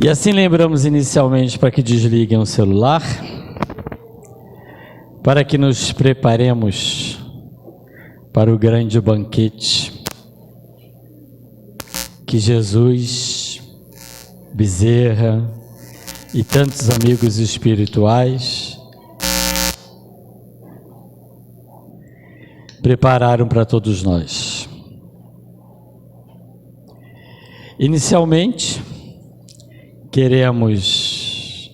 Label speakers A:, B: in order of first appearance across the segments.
A: E assim lembramos inicialmente para que desliguem o celular, para que nos preparemos para o grande banquete que Jesus, Bezerra e tantos amigos espirituais prepararam para todos nós. Inicialmente, queremos,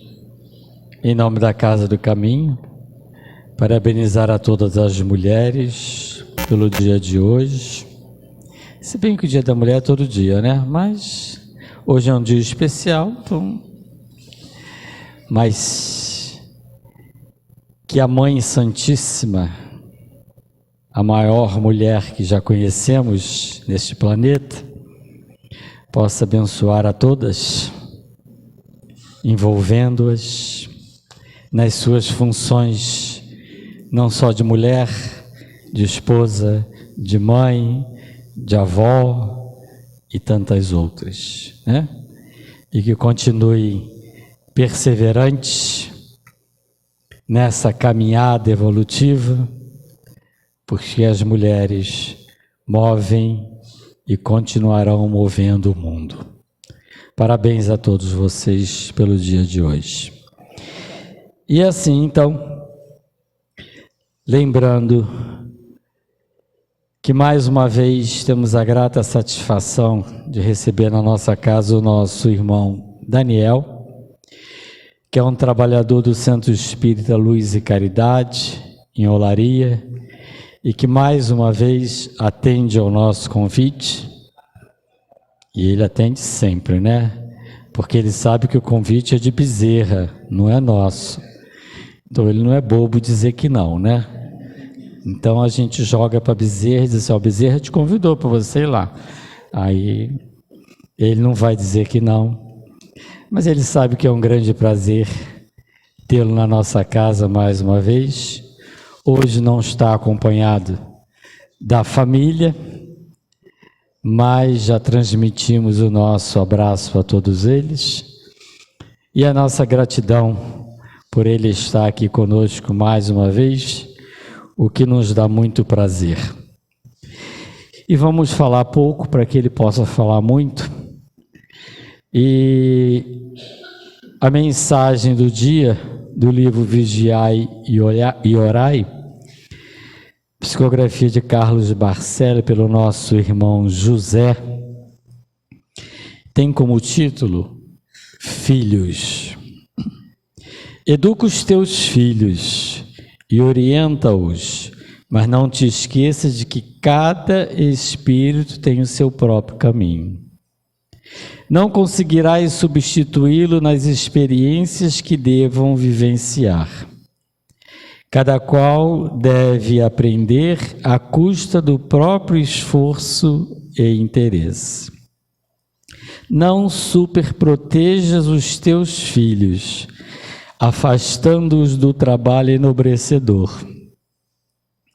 A: em nome da Casa do Caminho, parabenizar a todas as mulheres pelo dia de hoje. Se bem que o Dia da Mulher é todo dia, né? Mas hoje é um dia especial, então... Mas que a Mãe Santíssima, a maior mulher que já conhecemos neste planeta, possa abençoar a todas, envolvendo-as nas suas funções, não só de mulher, de esposa, de mãe, de avó e tantas outras, né? E que continue perseverante nessa caminhada evolutiva, porque as mulheres movem e continuarão movendo o mundo. Parabéns a todos vocês pelo dia de hoje. E assim, então, lembrando que mais uma vez temos a grata satisfação de receber na nossa casa o nosso irmão Daniel, que é um trabalhador do Centro Espírita Luz e Caridade, em Olaria, e que mais uma vez atende ao nosso convite. E ele atende sempre, né? Porque ele sabe que o convite é de Bezerra, não é nosso. Então ele não é bobo dizer que não, né? Então a gente joga para Bezerra e diz assim, ó, Bezerra te convidou para você ir lá. Aí ele não vai dizer que não. Mas ele sabe que é um grande prazer tê-lo na nossa casa mais uma vez. Hoje não está acompanhado da família, mas já transmitimos o nosso abraço a todos eles e a nossa gratidão por ele estar aqui conosco mais uma vez, o que nos dá muito prazer. E vamos falar pouco para que ele possa falar muito. E a mensagem do dia do livro Vigiai e Orai, psicografia de Carlos Barcelo pelo nosso irmão José, tem como título Filhos. Educa os teus filhos e orienta-os, mas não te esqueças de que cada espírito tem o seu próprio caminho. Não conseguirás substituí-lo nas experiências que devam vivenciar. Cada qual deve aprender à custa do próprio esforço e interesse. Não superprotejas os teus filhos, afastando-os do trabalho enobrecedor.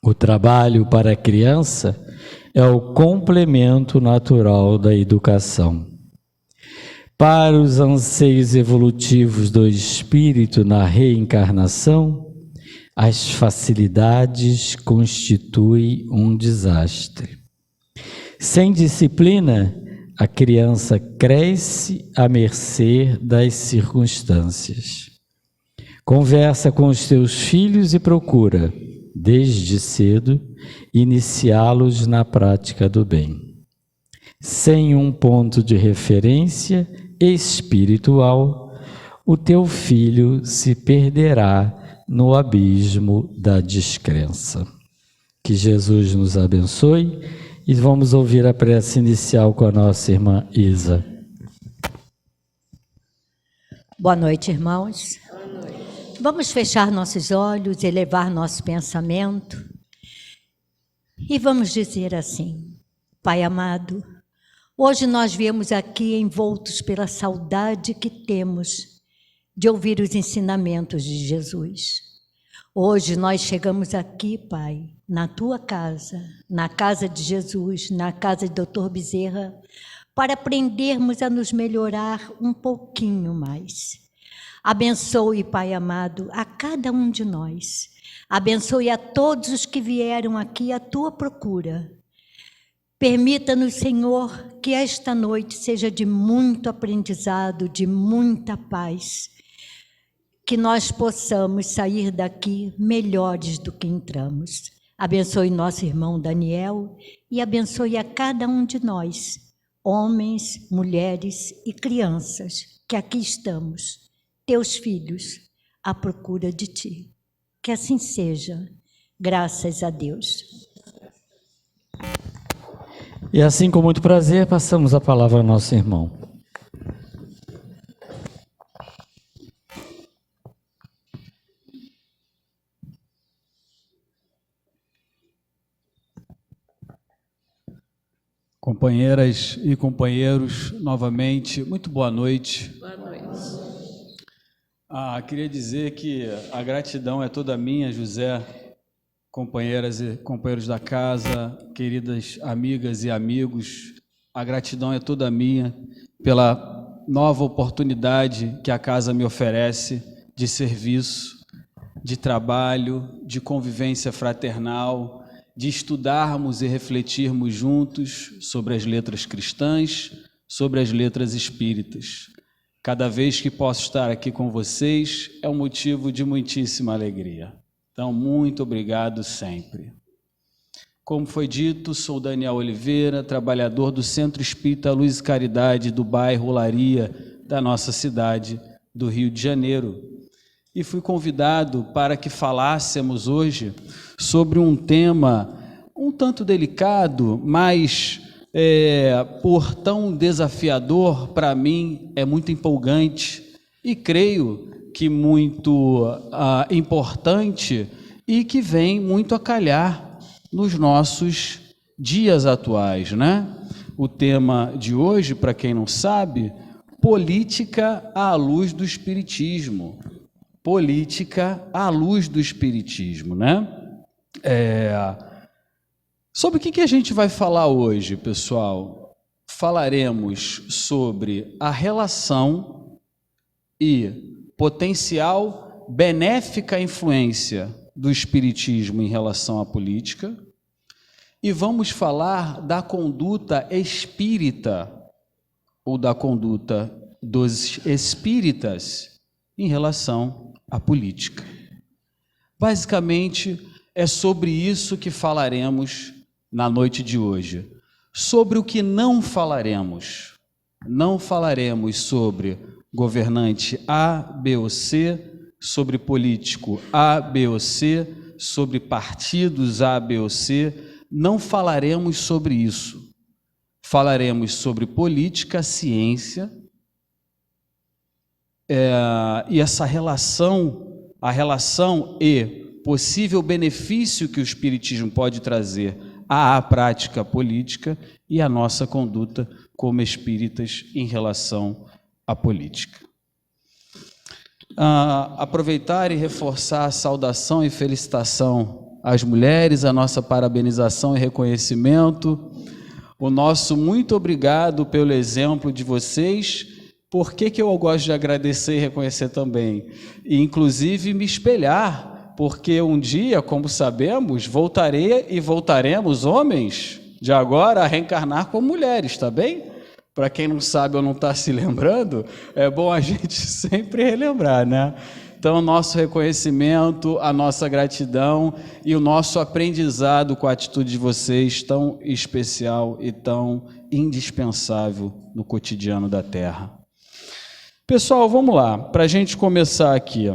A: O trabalho para a criança é o complemento natural da educação. Para os anseios evolutivos do espírito na reencarnação, as facilidades constituem um desastre. Sem disciplina, a criança cresce à mercê das circunstâncias. Conversa com os teus filhos e procura, desde cedo, iniciá-los na prática do bem. Sem um ponto de referência espiritual, o teu filho se perderá no abismo da descrença. Que Jesus nos abençoe e vamos ouvir a prece inicial com a nossa irmã Isa.
B: Boa noite, irmãos. Boa noite. Vamos fechar nossos olhos, elevar nosso pensamento e vamos dizer assim: Pai amado, hoje nós viemos aqui envoltos pela saudade que temos de ouvir os ensinamentos de Jesus. Hoje nós chegamos aqui, Pai, na Tua casa, na casa de Jesus, na casa de Dr. Bezerra, para aprendermos a nos melhorar um pouquinho mais. Abençoe, Pai amado, a cada um de nós. Abençoe a todos os que vieram aqui à tua procura. Permita-nos, Senhor, que esta noite seja de muito aprendizado, de muita paz. Que nós possamos sair daqui melhores do que entramos. Abençoe nosso irmão Daniel e abençoe a cada um de nós, homens, mulheres e crianças, que aqui estamos, teus filhos, à procura de ti. Que assim seja, graças a Deus.
A: E assim, com muito prazer, passamos a palavra ao nosso irmão.
C: Companheiras e companheiros, novamente, muito boa noite.
D: Boa noite.
C: Queria dizer que a gratidão é toda minha, José, companheiras e companheiros da casa, queridas amigas e amigos, a gratidão é toda minha pela nova oportunidade que a casa me oferece de serviço, de trabalho, de convivência fraternal, de estudarmos e refletirmos juntos sobre as letras cristãs, sobre as letras espíritas. Cada vez que posso estar aqui com vocês é um motivo de muitíssima alegria. Então, muito obrigado sempre. Como foi dito, sou Daniel Oliveira, trabalhador do Centro Espírita Luz e Caridade do bairro Olaria, da nossa cidade do Rio de Janeiro. E fui convidado para que falássemos hoje sobre um tema um tanto delicado, mas por tão desafiador, para mim é muito empolgante e creio que muito importante e que vem muito a calhar nos nossos dias atuais, né? O tema de hoje, para quem não sabe, política à luz do Espiritismo. Política à luz do Espiritismo, né? Sobre o que a gente vai falar hoje, pessoal? Falaremos sobre a relação e potencial benéfica influência do Espiritismo em relação à política e vamos falar da conduta espírita ou da conduta dos espíritas em relação à política. Basicamente, é sobre isso que falaremos na noite de hoje. Sobre o que não falaremos. Não falaremos sobre governante A, B ou C, sobre político A, B ou C, sobre partidos A, B ou C. Não falaremos sobre isso. Falaremos sobre política, ciência, e essa relação, a relação e possível benefício que o Espiritismo pode trazer à prática política e à nossa conduta como espíritas em relação à política. Aproveitar e reforçar a saudação e felicitação às mulheres, a nossa parabenização e reconhecimento, o nosso muito obrigado pelo exemplo de vocês. Por que eu gosto de agradecer e reconhecer também? E, inclusive, me espelhar, porque um dia, como sabemos, voltarei e voltaremos, homens, de agora, a reencarnar como mulheres, tá bem? Para quem não sabe ou não está se lembrando, é bom a gente sempre relembrar, né? Então, nosso reconhecimento, a nossa gratidão e o nosso aprendizado com a atitude de vocês tão especial e tão indispensável no cotidiano da Terra. Pessoal, vamos lá, para a gente começar aqui,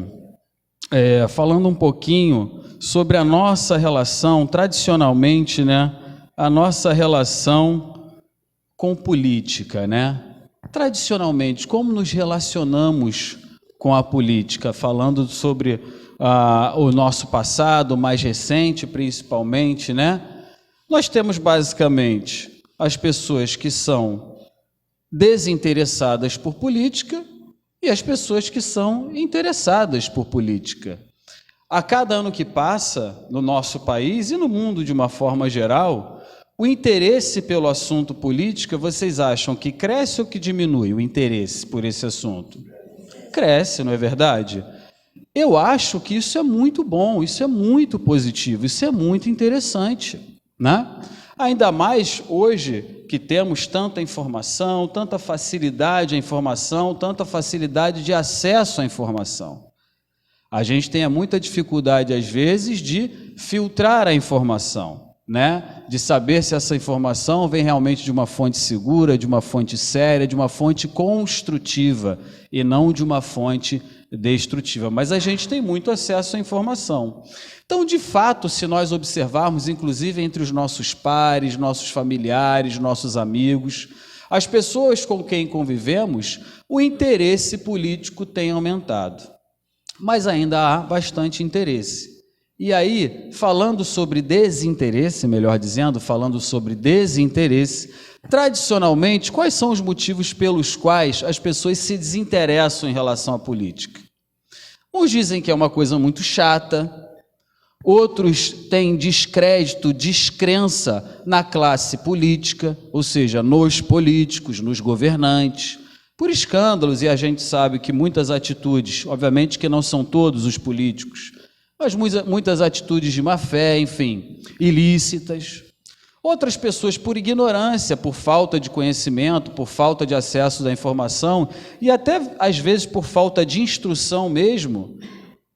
C: falando um pouquinho sobre a nossa relação, tradicionalmente, né? A nossa relação com política, né? Tradicionalmente, como nos relacionamos com a política, falando sobre o nosso passado, mais recente principalmente, né? Nós temos basicamente as pessoas que são desinteressadas por política e as pessoas que são interessadas por política. A cada ano que passa no nosso país e no mundo de uma forma geral, O interesse pelo assunto política, vocês acham que cresce ou que diminui o interesse por esse assunto? Cresce, não é verdade? Eu acho que isso é muito bom, isso é muito positivo, isso é muito interessante, né? Ainda mais hoje que temos tanta informação, tanta facilidade à informação, tanta facilidade de acesso à informação. A gente tem muita dificuldade, às vezes, de filtrar a informação, né? De saber se essa informação vem realmente de uma fonte segura, de uma fonte séria, de uma fonte construtiva e não de uma fonte destrutiva. Mas a gente tem muito acesso à informação. Então, de fato, se nós observarmos, inclusive entre os nossos pares, nossos familiares, nossos amigos, as pessoas com quem convivemos, o interesse político tem aumentado. Mas ainda há bastante interesse. E aí, falando sobre desinteresse, melhor dizendo, falando sobre desinteresse, tradicionalmente, quais são os motivos pelos quais as pessoas se desinteressam em relação à política? Uns dizem que é uma coisa muito chata, outros têm descrédito, descrença na classe política, ou seja, nos políticos, nos governantes, por escândalos, e a gente sabe que muitas atitudes, obviamente que não são todos os políticos, mas muitas atitudes de má fé, enfim, ilícitas. Outras pessoas por ignorância, por falta de conhecimento, por falta de acesso à informação e até, às vezes, por falta de instrução mesmo,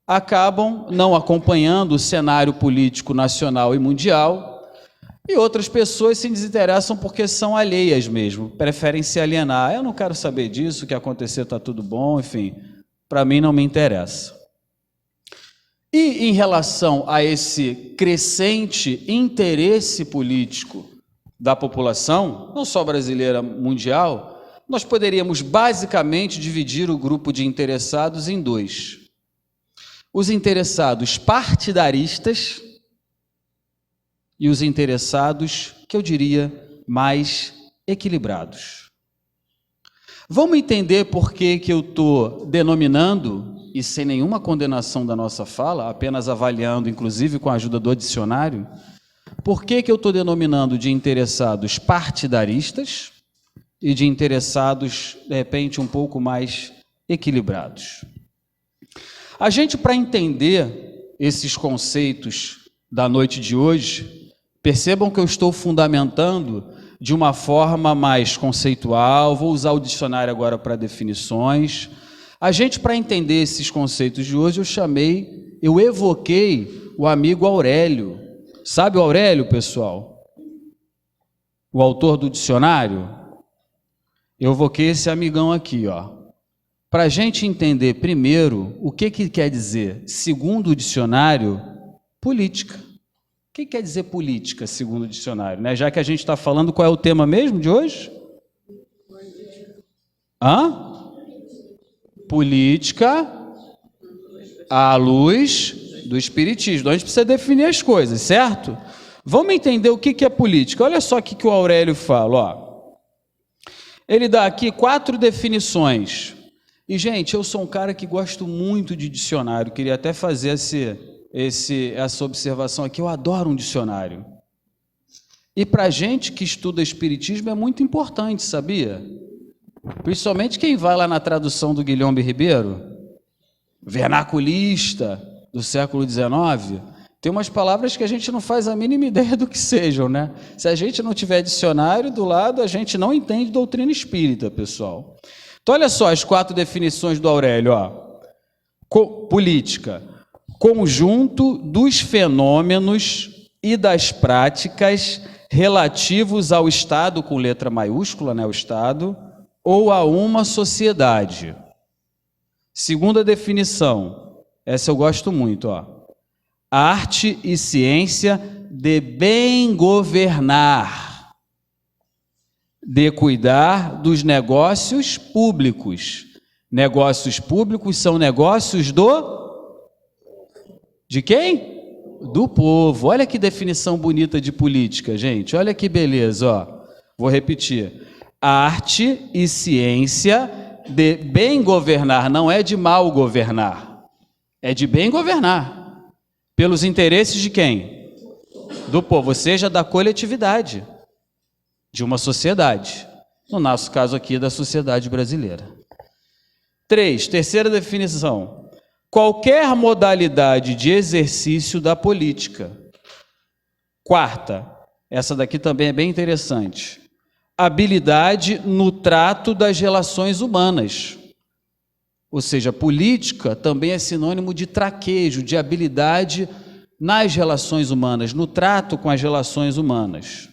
C: acabam não acompanhando o cenário político nacional e mundial, e outras pessoas se desinteressam porque são alheias mesmo, preferem se alienar. Eu não quero saber disso, o que acontecer está tudo bom, enfim, para mim não me interessa. E em relação a esse crescente interesse político da população, não só brasileira, mundial, nós poderíamos basicamente dividir o grupo de interessados em dois. Os interessados partidaristas e os interessados, que eu diria, mais equilibrados. Vamos entender por que eu estou denominando, e sem nenhuma condenação da nossa fala, apenas avaliando, inclusive com a ajuda do dicionário, por que eu estou denominando de interessados partidaristas e de interessados, de repente, um pouco mais equilibrados. A gente, para entender esses conceitos da noite de hoje, percebam que eu estou fundamentando de uma forma mais conceitual, vou usar o dicionário agora para definições. A gente, para entender esses conceitos de hoje, eu evoquei o amigo Aurélio. Sabe o Aurélio, pessoal? O autor do dicionário? Eu evoquei esse amigão aqui, ó. Para a gente entender primeiro o que quer dizer, segundo o dicionário, política. O que quer dizer política, segundo o dicionário? Né? Já que a gente está falando, qual é o tema mesmo de hoje? Política à luz do espiritismo. Então, a gente precisa definir as coisas, certo? Vamos entender o que é política. Olha só o que o Aurélio fala. Ó. Ele dá aqui 4 definições. E, gente, eu sou um cara que gosto muito de dicionário. Queria até fazer essa observação aqui. Eu adoro um dicionário. E para a gente que estuda espiritismo é muito importante, sabia? Principalmente quem vai lá na tradução do Guilherme Ribeiro, vernaculista do século XIX, tem umas palavras que a gente não faz a mínima ideia do que sejam, né? Se a gente não tiver dicionário do lado, a gente não entende doutrina espírita, pessoal. Então, olha só as 4 definições do Aurélio. Ó. Política, conjunto dos fenômenos e das práticas relativos ao Estado, com letra maiúscula, né? O Estado, ou a uma sociedade. Segunda definição, essa eu gosto muito, ó. Arte e ciência de bem governar, de cuidar dos negócios públicos. Negócios públicos são negócios de quem? Do povo. Olha que definição bonita de política, gente. Olha que beleza, ó. Vou repetir. Arte e ciência de bem governar, não é de mal governar, é de bem governar. Pelos interesses de quem? Do povo, ou seja, da coletividade de uma sociedade. No nosso caso aqui, da sociedade brasileira. 3, terceira definição. Qualquer modalidade de exercício da política. 4ª, essa daqui também é bem interessante. Habilidade no trato das relações humanas. Ou seja, política também é sinônimo de traquejo, de habilidade nas relações humanas, no trato com as relações humanas.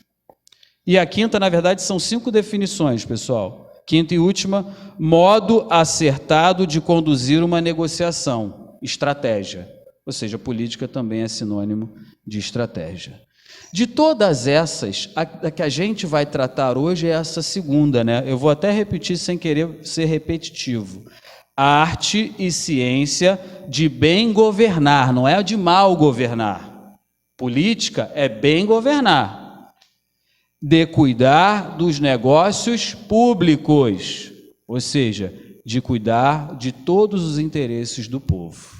C: E a 5ª, na verdade, são 5 definições, pessoal. 5ª e última, modo acertado de conduzir uma negociação, estratégia. Ou seja, política também é sinônimo de estratégia. De todas essas, a que a gente vai tratar hoje é essa segunda, né? Eu vou até repetir sem querer ser repetitivo. Arte e ciência de bem governar, não é de mal governar. Política é bem governar. De cuidar dos negócios públicos, ou seja, de cuidar de todos os interesses do povo,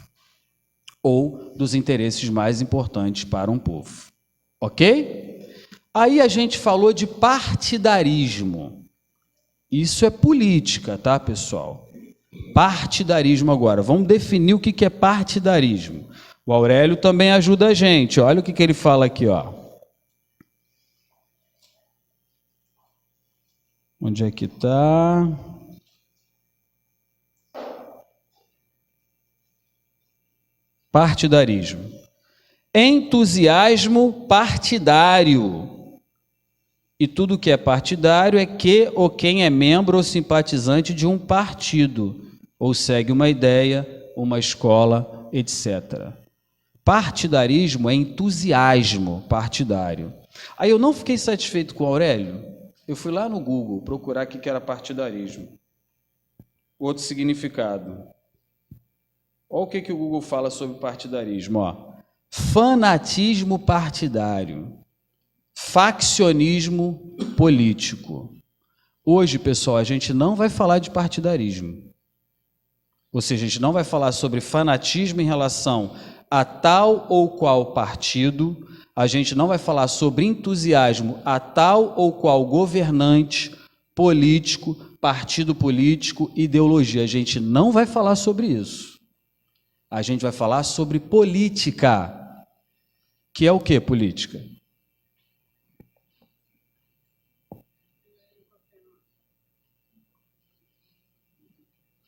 C: ou dos interesses mais importantes para um povo. Ok? Aí a gente falou de partidarismo. Isso é política, tá, pessoal? Partidarismo agora. Vamos definir o que é partidarismo. O Aurélio também ajuda a gente. Olha o que ele fala aqui, ó. Onde é que está? Partidarismo. Entusiasmo partidário. E tudo que é partidário é que ou quem é membro ou simpatizante de um partido, ou segue uma ideia, uma escola, etc. Partidarismo é entusiasmo partidário. Aí eu não fiquei satisfeito com o Aurélio. Eu fui lá no Google procurar o que era partidarismo. Outro significado. Olha o que o Google fala sobre partidarismo, ó. Fanatismo partidário, faccionismo político. Hoje, pessoal, a gente não vai falar de partidarismo. Ou seja, a gente não vai falar sobre fanatismo em relação a tal ou qual partido, a gente não vai falar sobre entusiasmo a tal ou qual governante, político, partido político, ideologia. A gente não vai falar sobre isso. A gente vai falar sobre política. Que é o que, política?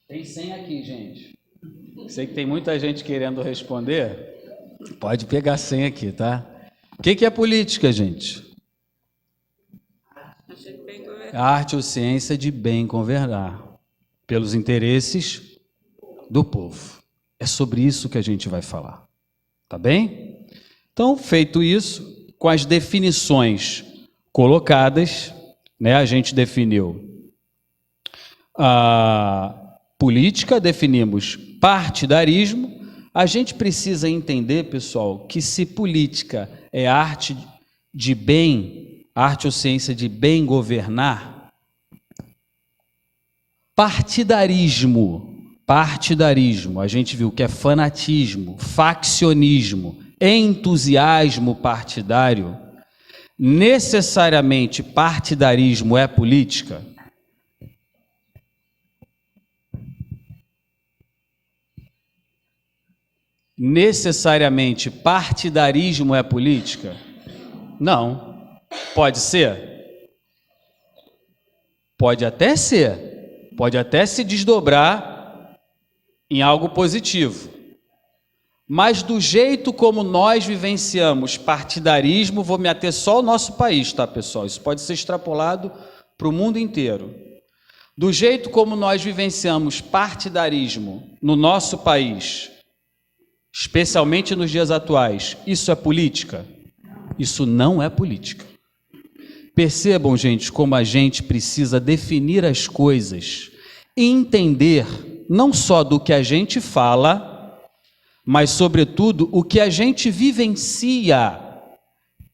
C: Tem 100 aqui, gente. Sei que tem muita gente querendo responder. Pode pegar 100 aqui, tá? O que é política, gente? Arte ou ciência de bem governar, pelos interesses do povo. É sobre isso que a gente vai falar. Tá bem? Então, feito isso, com as definições colocadas, né, a gente definiu a política, definimos partidarismo. A gente precisa entender, pessoal, que se política é arte de bem, arte ou ciência de bem governar, partidarismo, a gente viu que é fanatismo, faccionismo, entusiasmo partidário, necessariamente partidarismo é política? Necessariamente partidarismo é política? Não. Pode ser? Pode até ser. Pode até se desdobrar em algo positivo. Mas do jeito como nós vivenciamos partidarismo, vou me ater só ao nosso país, tá, pessoal? Isso pode ser extrapolado para o mundo inteiro. Do jeito como nós vivenciamos partidarismo no nosso país, especialmente nos dias atuais, isso é política? Isso não é política. Percebam, gente, como a gente precisa definir as coisas e entender não só do que a gente fala, mas, sobretudo, o que a gente vivencia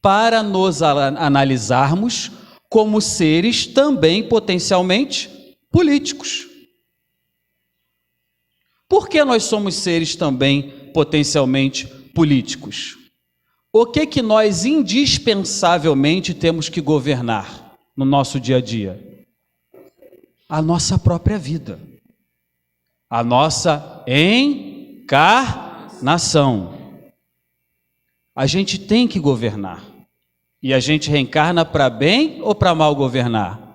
C: para nos analisarmos como seres também potencialmente políticos. Por que nós somos seres também potencialmente políticos? O que nós indispensavelmente temos que governar no nosso dia a dia? A nossa própria vida. A nossa encarnação. A gente tem que governar. E a gente reencarna para bem ou para mal governar?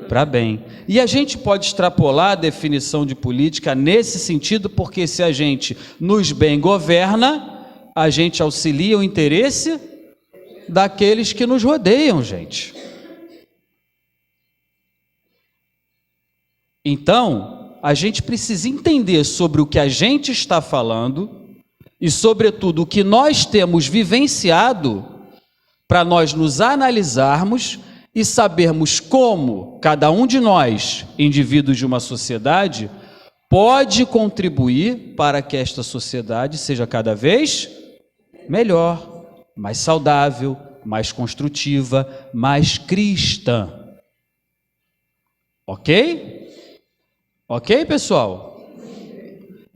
C: Para bem. E a gente pode extrapolar a definição de política nesse sentido, porque se a gente nos bem governa, a gente auxilia o interesse daqueles que nos rodeiam, gente. Então, a gente precisa entender sobre o que a gente está falando e, sobretudo, o que nós temos vivenciado para nós nos analisarmos e sabermos como cada um de nós, indivíduos de uma sociedade, pode contribuir para que esta sociedade seja cada vez melhor, mais saudável, mais construtiva, mais cristã. Ok? Ok, pessoal?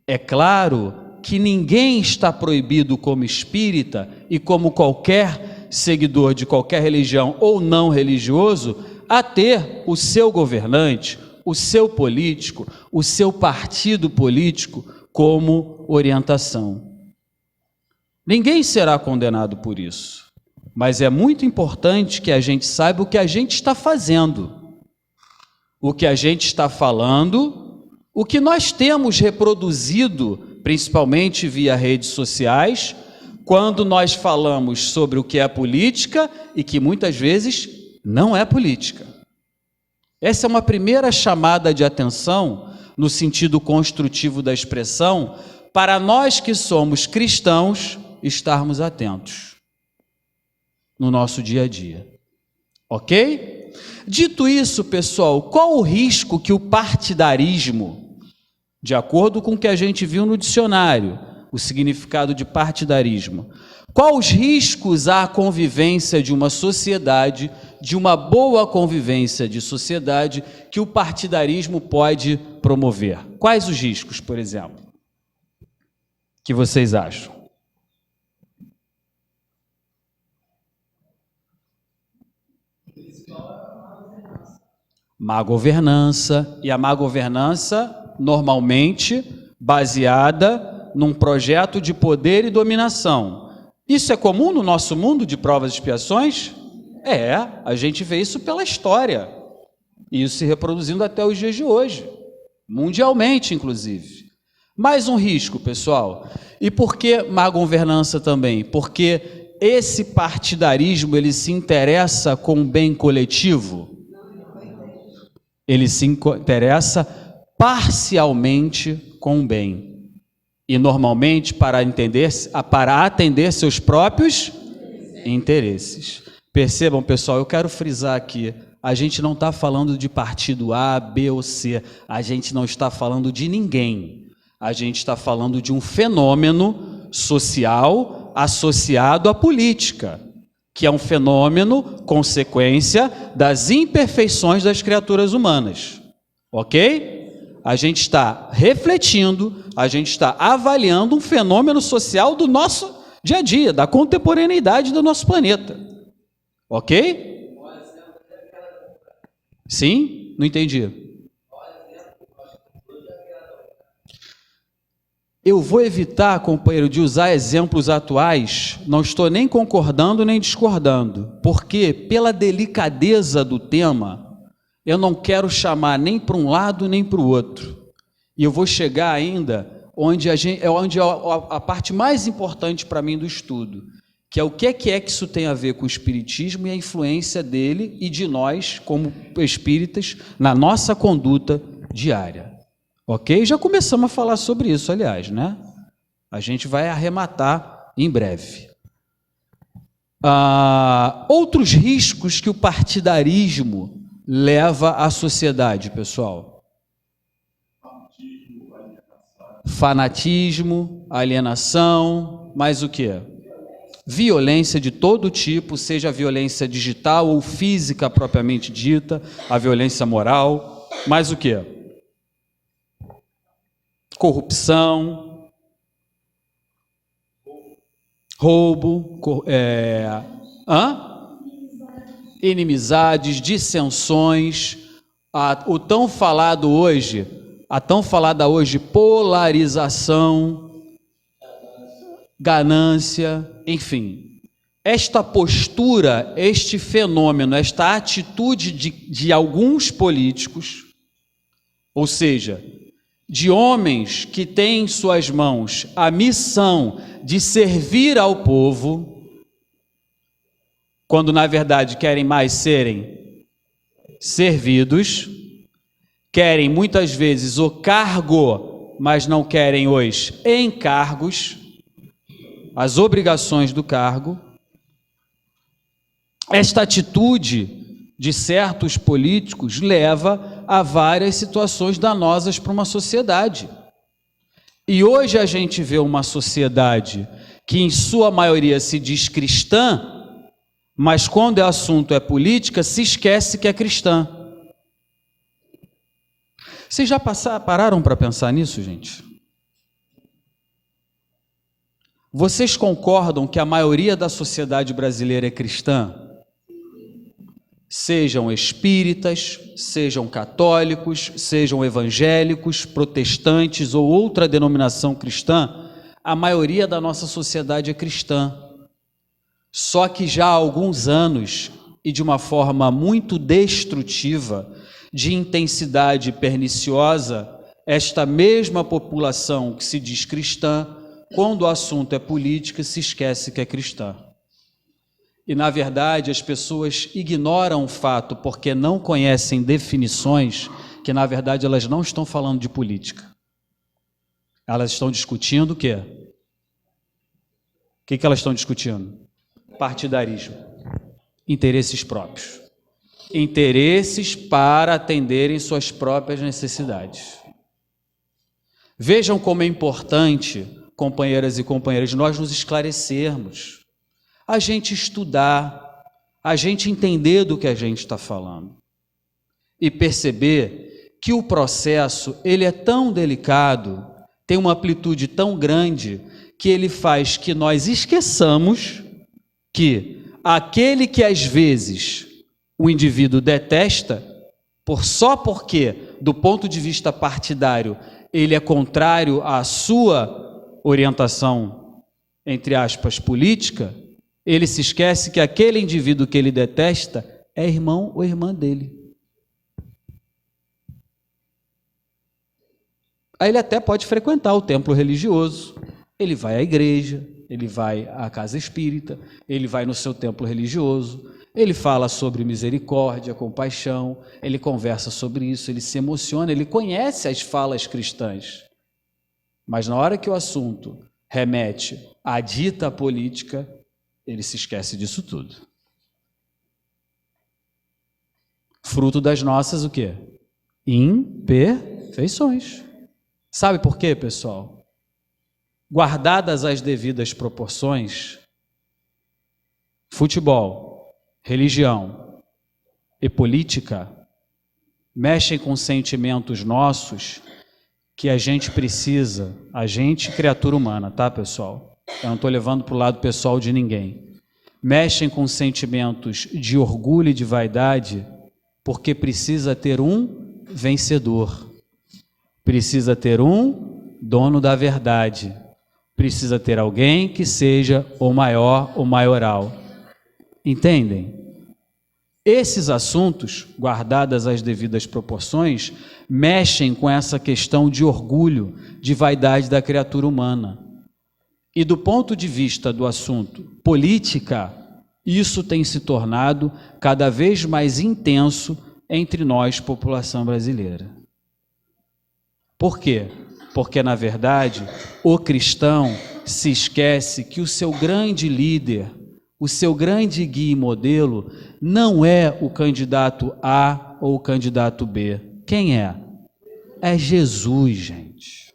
C: É claro que ninguém está proibido como espírita e como qualquer seguidor de qualquer religião ou não religioso a ter o seu governante, o seu político, o seu partido político como orientação. Ninguém será condenado por isso, mas é muito importante que a gente saiba o que a gente está fazendo, o que a gente está falando, o que nós temos reproduzido, principalmente via redes sociais, quando nós falamos sobre o que é política e que muitas vezes não é política. Essa é uma primeira chamada de atenção, no sentido construtivo da expressão, para nós que somos cristãos, estarmos atentos no nosso dia a dia. Ok? Dito isso, pessoal, qual o risco que o partidarismo, de acordo com o que a gente viu no dicionário, o significado de partidarismo, quais os riscos à convivência de uma sociedade, de uma boa convivência de sociedade, que o partidarismo pode promover? Quais os riscos, por exemplo, que vocês acham? Má governança, e a má governança normalmente baseada num projeto de poder e dominação. Isso é comum no nosso mundo de provas e expiações? É, a gente vê isso pela história, e isso se reproduzindo até os dias de hoje, mundialmente inclusive. Mais um risco, pessoal. E por que má governança também? Porque esse partidarismo, ele se interessa com o bem coletivo? Ele se interessa parcialmente com o bem. E normalmente para atender seus próprios interesses. Percebam, pessoal, eu quero frisar aqui, a gente não está falando de partido A, B ou C, a gente não está falando de ninguém. A gente está falando de um fenômeno social associado à política, que é um fenômeno consequência das imperfeições das criaturas humanas. Ok? A gente está refletindo, a gente está avaliando um fenômeno social do nosso dia a dia, da contemporaneidade do nosso planeta. Ok? Sim? Não entendi. Eu vou evitar, companheiro, de usar exemplos atuais, não estou nem concordando nem discordando, porque pela delicadeza do tema, eu não quero chamar nem para um lado nem para o outro. E eu vou chegar ainda onde a parte mais importante para mim do estudo, que é o que isso tem a ver com o espiritismo e a influência dele e de nós, como espíritas, na nossa conduta diária. Ok? Já começamos a falar sobre isso, aliás, né? A gente vai arrematar em breve. Outros riscos que o partidarismo leva à sociedade, pessoal. Fanatismo, alienação, mais o quê? Violência de todo tipo, seja a violência digital ou física propriamente dita, a violência moral, mais o quê? Corrupção, roubo, inimizades, dissensões, a tão falada hoje polarização, ganância, enfim. Esta postura, este fenômeno, esta atitude de alguns políticos, ou seja, de homens que têm em suas mãos a missão de servir ao povo, quando na verdade querem mais serem servidos, querem muitas vezes o cargo, mas não querem os encargos, as obrigações do cargo. Esta atitude de certos políticos leva a várias situações danosas para uma sociedade. E hoje a gente vê uma sociedade que em sua maioria se diz cristã, mas quando o assunto é política, se esquece que é cristã. Vocês já pararam para pensar nisso, gente? Vocês concordam que a maioria da sociedade brasileira é cristã? Sejam espíritas, sejam católicos, sejam evangélicos, protestantes ou outra denominação cristã, a maioria da nossa sociedade é cristã. Só que já há alguns anos, e de uma forma muito destrutiva, de intensidade perniciosa, esta mesma população que se diz cristã, quando o assunto é política, se esquece que é cristã. E, na verdade, as pessoas ignoram o fato porque não conhecem definições que, na verdade, elas não estão falando de política. Elas estão discutindo o quê? O que elas estão discutindo? Partidarismo. Interesses próprios. Interesses para atenderem suas próprias necessidades. Vejam como é importante, companheiras e companheiros, nós nos esclarecermos, a gente estudar, a gente entender do que a gente está falando e perceber que o processo, ele é tão delicado, tem uma amplitude tão grande, que ele faz que nós esqueçamos que aquele que às vezes o indivíduo detesta, só porque, do ponto de vista partidário, ele é contrário à sua orientação, entre aspas, política, ele se esquece que aquele indivíduo que ele detesta é irmão ou irmã dele. Aí ele até pode frequentar o templo religioso, ele vai à igreja, ele vai à casa espírita, ele vai no seu templo religioso, ele fala sobre misericórdia, compaixão, ele conversa sobre isso, ele se emociona, ele conhece as falas cristãs. Mas na hora que o assunto remete à dita política, ele se esquece disso tudo. Fruto das nossas o quê? Imperfeições. Sabe por quê, pessoal? Guardadas as devidas proporções, futebol, religião e política mexem com sentimentos nossos que a gente precisa, a gente, criatura humana, tá, pessoal? Eu não estou levando para o lado pessoal de ninguém. Mexem com sentimentos de orgulho e de vaidade porque precisa ter um vencedor, precisa ter um dono da verdade, precisa ter alguém que seja o maior, o maioral. Entendem? Esses assuntos, guardadas as devidas proporções, mexem com essa questão de orgulho, de vaidade da criatura humana. E do ponto de vista do assunto política, isso tem se tornado cada vez mais intenso entre nós, população brasileira. Por quê? Porque, na verdade, o cristão se esquece que o seu grande líder, o seu grande guia e modelo, não é o candidato A ou o candidato B. Quem é? É Jesus, gente.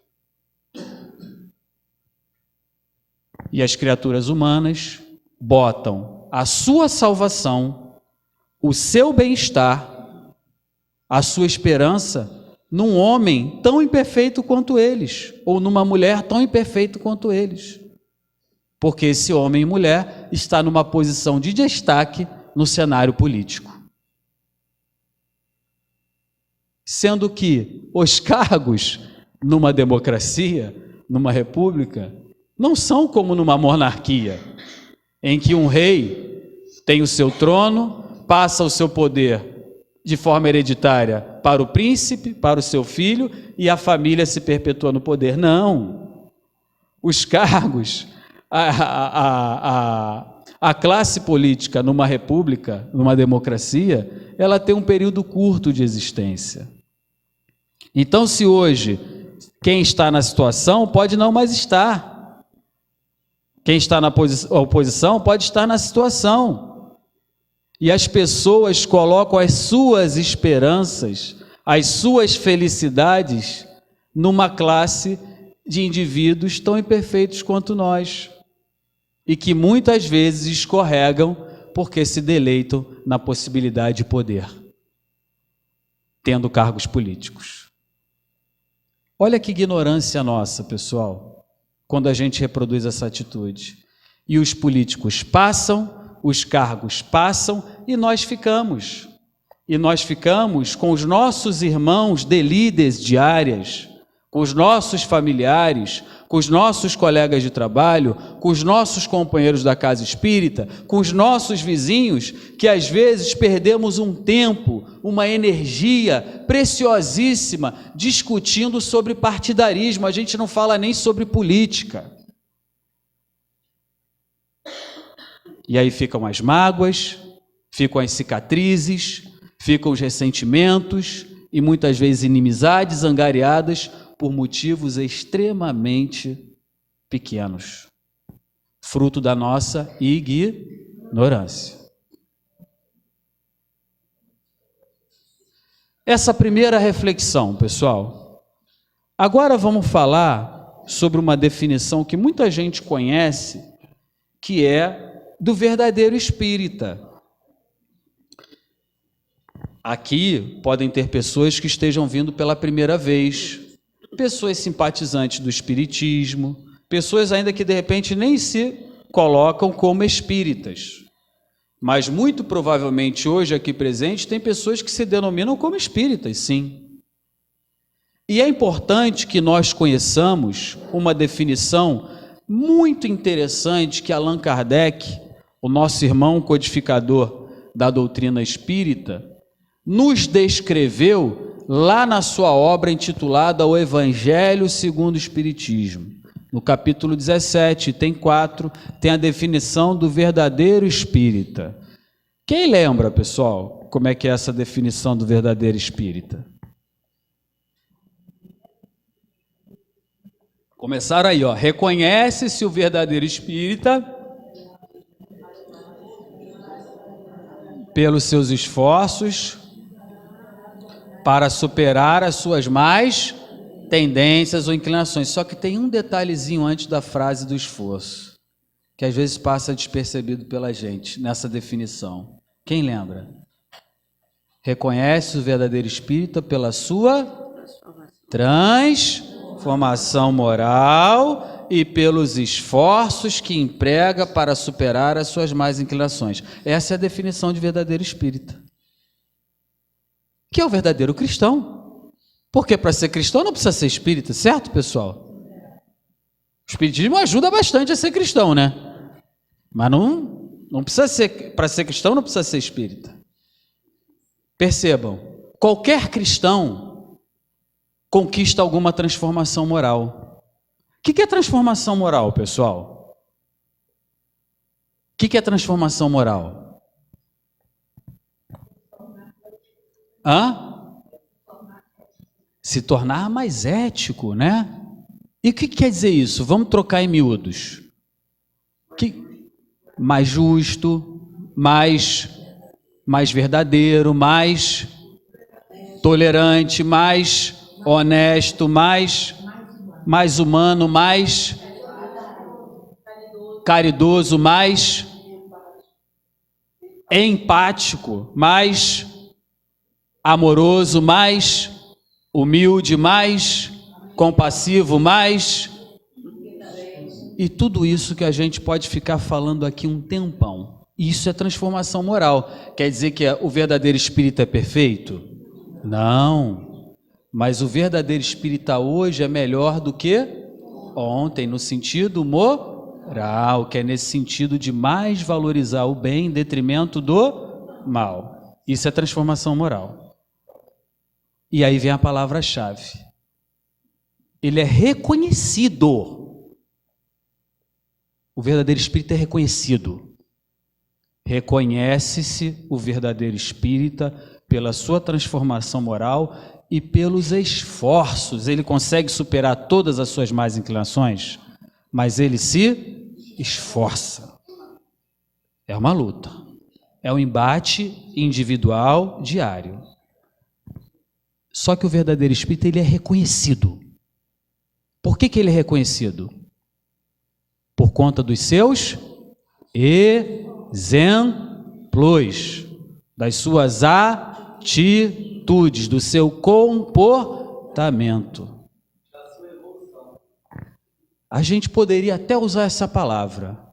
C: E as criaturas humanas botam a sua salvação, o seu bem-estar, a sua esperança num homem tão imperfeito quanto eles, ou numa mulher tão imperfeita quanto eles. porque esse homem e mulher está numa posição de destaque no cenário político. Sendo que os cargos numa democracia, numa república, não são como numa monarquia, em que um rei tem o seu trono, passa o seu poder de forma hereditária para o príncipe, para o seu filho, e a família se perpetua no poder. Não. Os cargos, a classe política numa república, numa democracia, ela tem um período curto de existência. Então, se hoje quem está na situação pode não mais estar. Quem está na oposição pode estar na situação. E as pessoas colocam as suas esperanças, as suas felicidades numa classe de indivíduos tão imperfeitos quanto nós e que muitas vezes escorregam porque se deleitam na possibilidade de poder, tendo cargos políticos. Olha que ignorância nossa, pessoal, quando a gente reproduz essa atitude. E os políticos passam, os cargos passam e nós ficamos. E nós ficamos com os nossos irmãos de líderes de áreas, com os nossos familiares, com os nossos colegas de trabalho, com os nossos companheiros da casa espírita, com os nossos vizinhos, que às vezes perdemos um tempo, uma energia preciosíssima discutindo sobre partidarismo. A gente não fala nem sobre política. E aí ficam as mágoas, ficam as cicatrizes, ficam os ressentimentos e muitas vezes inimizades angariadas por motivos extremamente pequenos, fruto da nossa ignorância. Essa primeira reflexão, pessoal. Agora vamos falar sobre uma definição que muita gente conhece, que é do verdadeiro espírita. Aqui podem ter pessoas que estejam vindo pela primeira vez, pessoas simpatizantes do espiritismo, pessoas ainda que de repente nem se colocam como espíritas, mas muito provavelmente hoje aqui presente tem pessoas que se denominam como espíritas, sim. E é importante que nós conheçamos uma definição muito interessante que Allan Kardec, o nosso irmão codificador da doutrina espírita, nos descreveu lá na sua obra intitulada O Evangelho segundo o Espiritismo. No capítulo 17, tem 4, tem a definição do verdadeiro espírita. Quem lembra, pessoal, como é que é essa definição do verdadeiro espírita? Começaram aí, ó. Reconhece-se o verdadeiro espírita pelos seus esforços para superar as suas más tendências ou inclinações. Só que tem um detalhezinho antes da frase do esforço, que às vezes passa despercebido pela gente nessa definição. Quem lembra? Reconhece o verdadeiro espírita pela sua transformação moral e pelos esforços que emprega para superar as suas más inclinações. Essa é a definição de verdadeiro espírita, que é o verdadeiro cristão. Porque para ser cristão não precisa ser espírita, certo, pessoal? O espiritismo ajuda bastante a ser cristão, né? Mas não precisa ser, para ser cristão não precisa ser espírita. Percebam, qualquer cristão conquista alguma transformação moral. O que é transformação moral, pessoal? O que é transformação moral? Se tornar mais ético, né? E o que quer dizer isso? Vamos trocar em miúdos. Mais justo, mais verdadeiro, mais tolerante, mais honesto, mais humano, mais caridoso, mais empático, mais amoroso, mais humilde, mais compassivo, mais e tudo isso que a gente pode ficar falando aqui um tempão. Isso é transformação moral. Quer dizer que o verdadeiro espírita é perfeito? Não. Mas o verdadeiro espírita hoje é melhor do que ontem, no sentido moral, que é nesse sentido de mais valorizar o bem em detrimento do mal. Isso é transformação moral. E aí vem a palavra-chave. Ele é reconhecido. O verdadeiro espírita é reconhecido. Reconhece-se o verdadeiro espírita pela sua transformação moral e pelos esforços. Ele consegue superar todas as suas más inclinações, mas ele se esforça. É uma luta. É um embate individual diário. Só que o verdadeiro espírita, ele é reconhecido. Por que ele é reconhecido? Por conta dos seus exemplos, das suas atitudes, do seu comportamento. A gente poderia até usar essa palavra,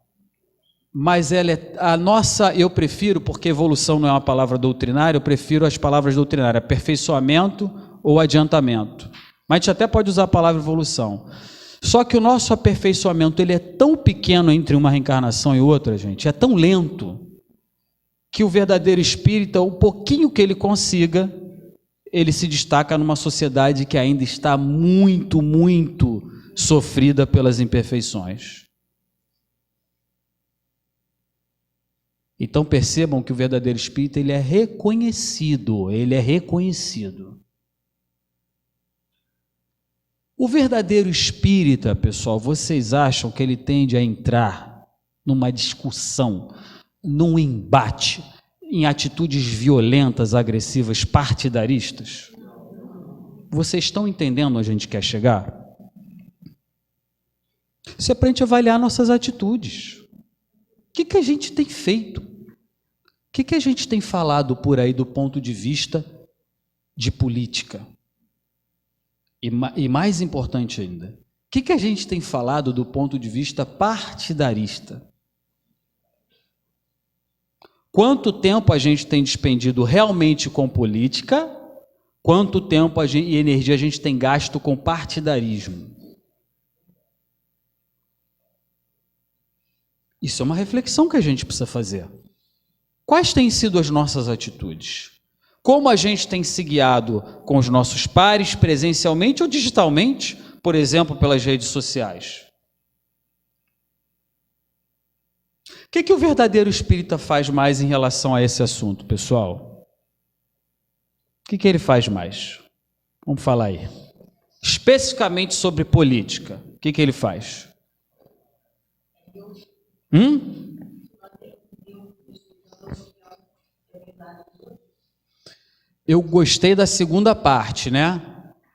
C: mas ela é a nossa, eu prefiro, porque evolução não é uma palavra doutrinária, eu prefiro as palavras doutrinárias, aperfeiçoamento ou adiantamento. Mas a gente até pode usar a palavra evolução. Só que o nosso aperfeiçoamento, ele é tão pequeno entre uma reencarnação e outra, gente, é tão lento, que o verdadeiro espírita, o pouquinho que ele consiga, ele se destaca numa sociedade que ainda está muito, muito sofrida pelas imperfeições. Então percebam que o verdadeiro espírita, ele é reconhecido, ele é reconhecido. O verdadeiro espírita, pessoal, vocês acham que ele tende a entrar numa discussão, num embate, em atitudes violentas, agressivas, partidaristas? Vocês estão entendendo onde a gente quer chegar? Isso é para a gente avaliar nossas atitudes. O que a gente tem feito? O que a gente tem falado por aí do ponto de vista de política? E mais importante ainda, o que a gente tem falado do ponto de vista partidarista? Quanto tempo a gente tem despendido realmente com política? Quanto tempo e energia a gente tem gasto com partidarismo? Isso é uma reflexão que a gente precisa fazer. Quais têm sido as nossas atitudes? Como a gente tem se guiado com os nossos pares, presencialmente ou digitalmente, por exemplo, pelas redes sociais? O que o verdadeiro espírita faz mais em relação a esse assunto, pessoal? O que ele faz mais? Vamos falar aí. Especificamente sobre política, o que ele faz? Eu gostei da segunda parte, né?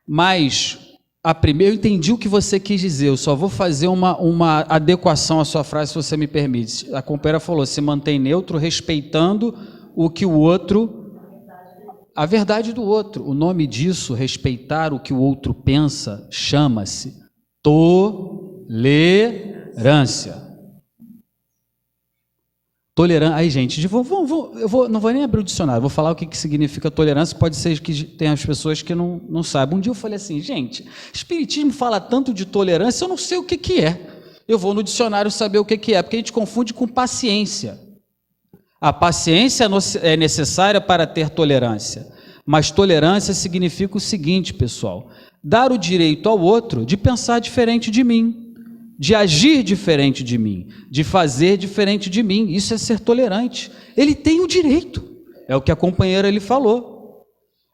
C: Mas a primeira, eu entendi o que você quis dizer, eu só vou fazer uma adequação à sua frase, se você me permite. A companheira falou, se mantém neutro, respeitando o que o outro, a verdade do outro. O nome disso, respeitar o que o outro pensa, chama-se tolerância. Tolerância. Aí, gente, eu não vou nem abrir o dicionário, vou falar o que significa tolerância, pode ser que tenha as pessoas que não saibam. Um dia eu falei assim, gente, espiritismo fala tanto de tolerância, eu não sei o que é. Eu vou no dicionário saber o que é, porque a gente confunde com paciência. A paciência é necessária para ter tolerância, mas tolerância significa o seguinte, pessoal, dar o direito ao outro de pensar diferente de mim, de agir diferente de mim, de fazer diferente de mim. Isso é ser tolerante. Ele tem o direito, é o que a companheira lhe falou.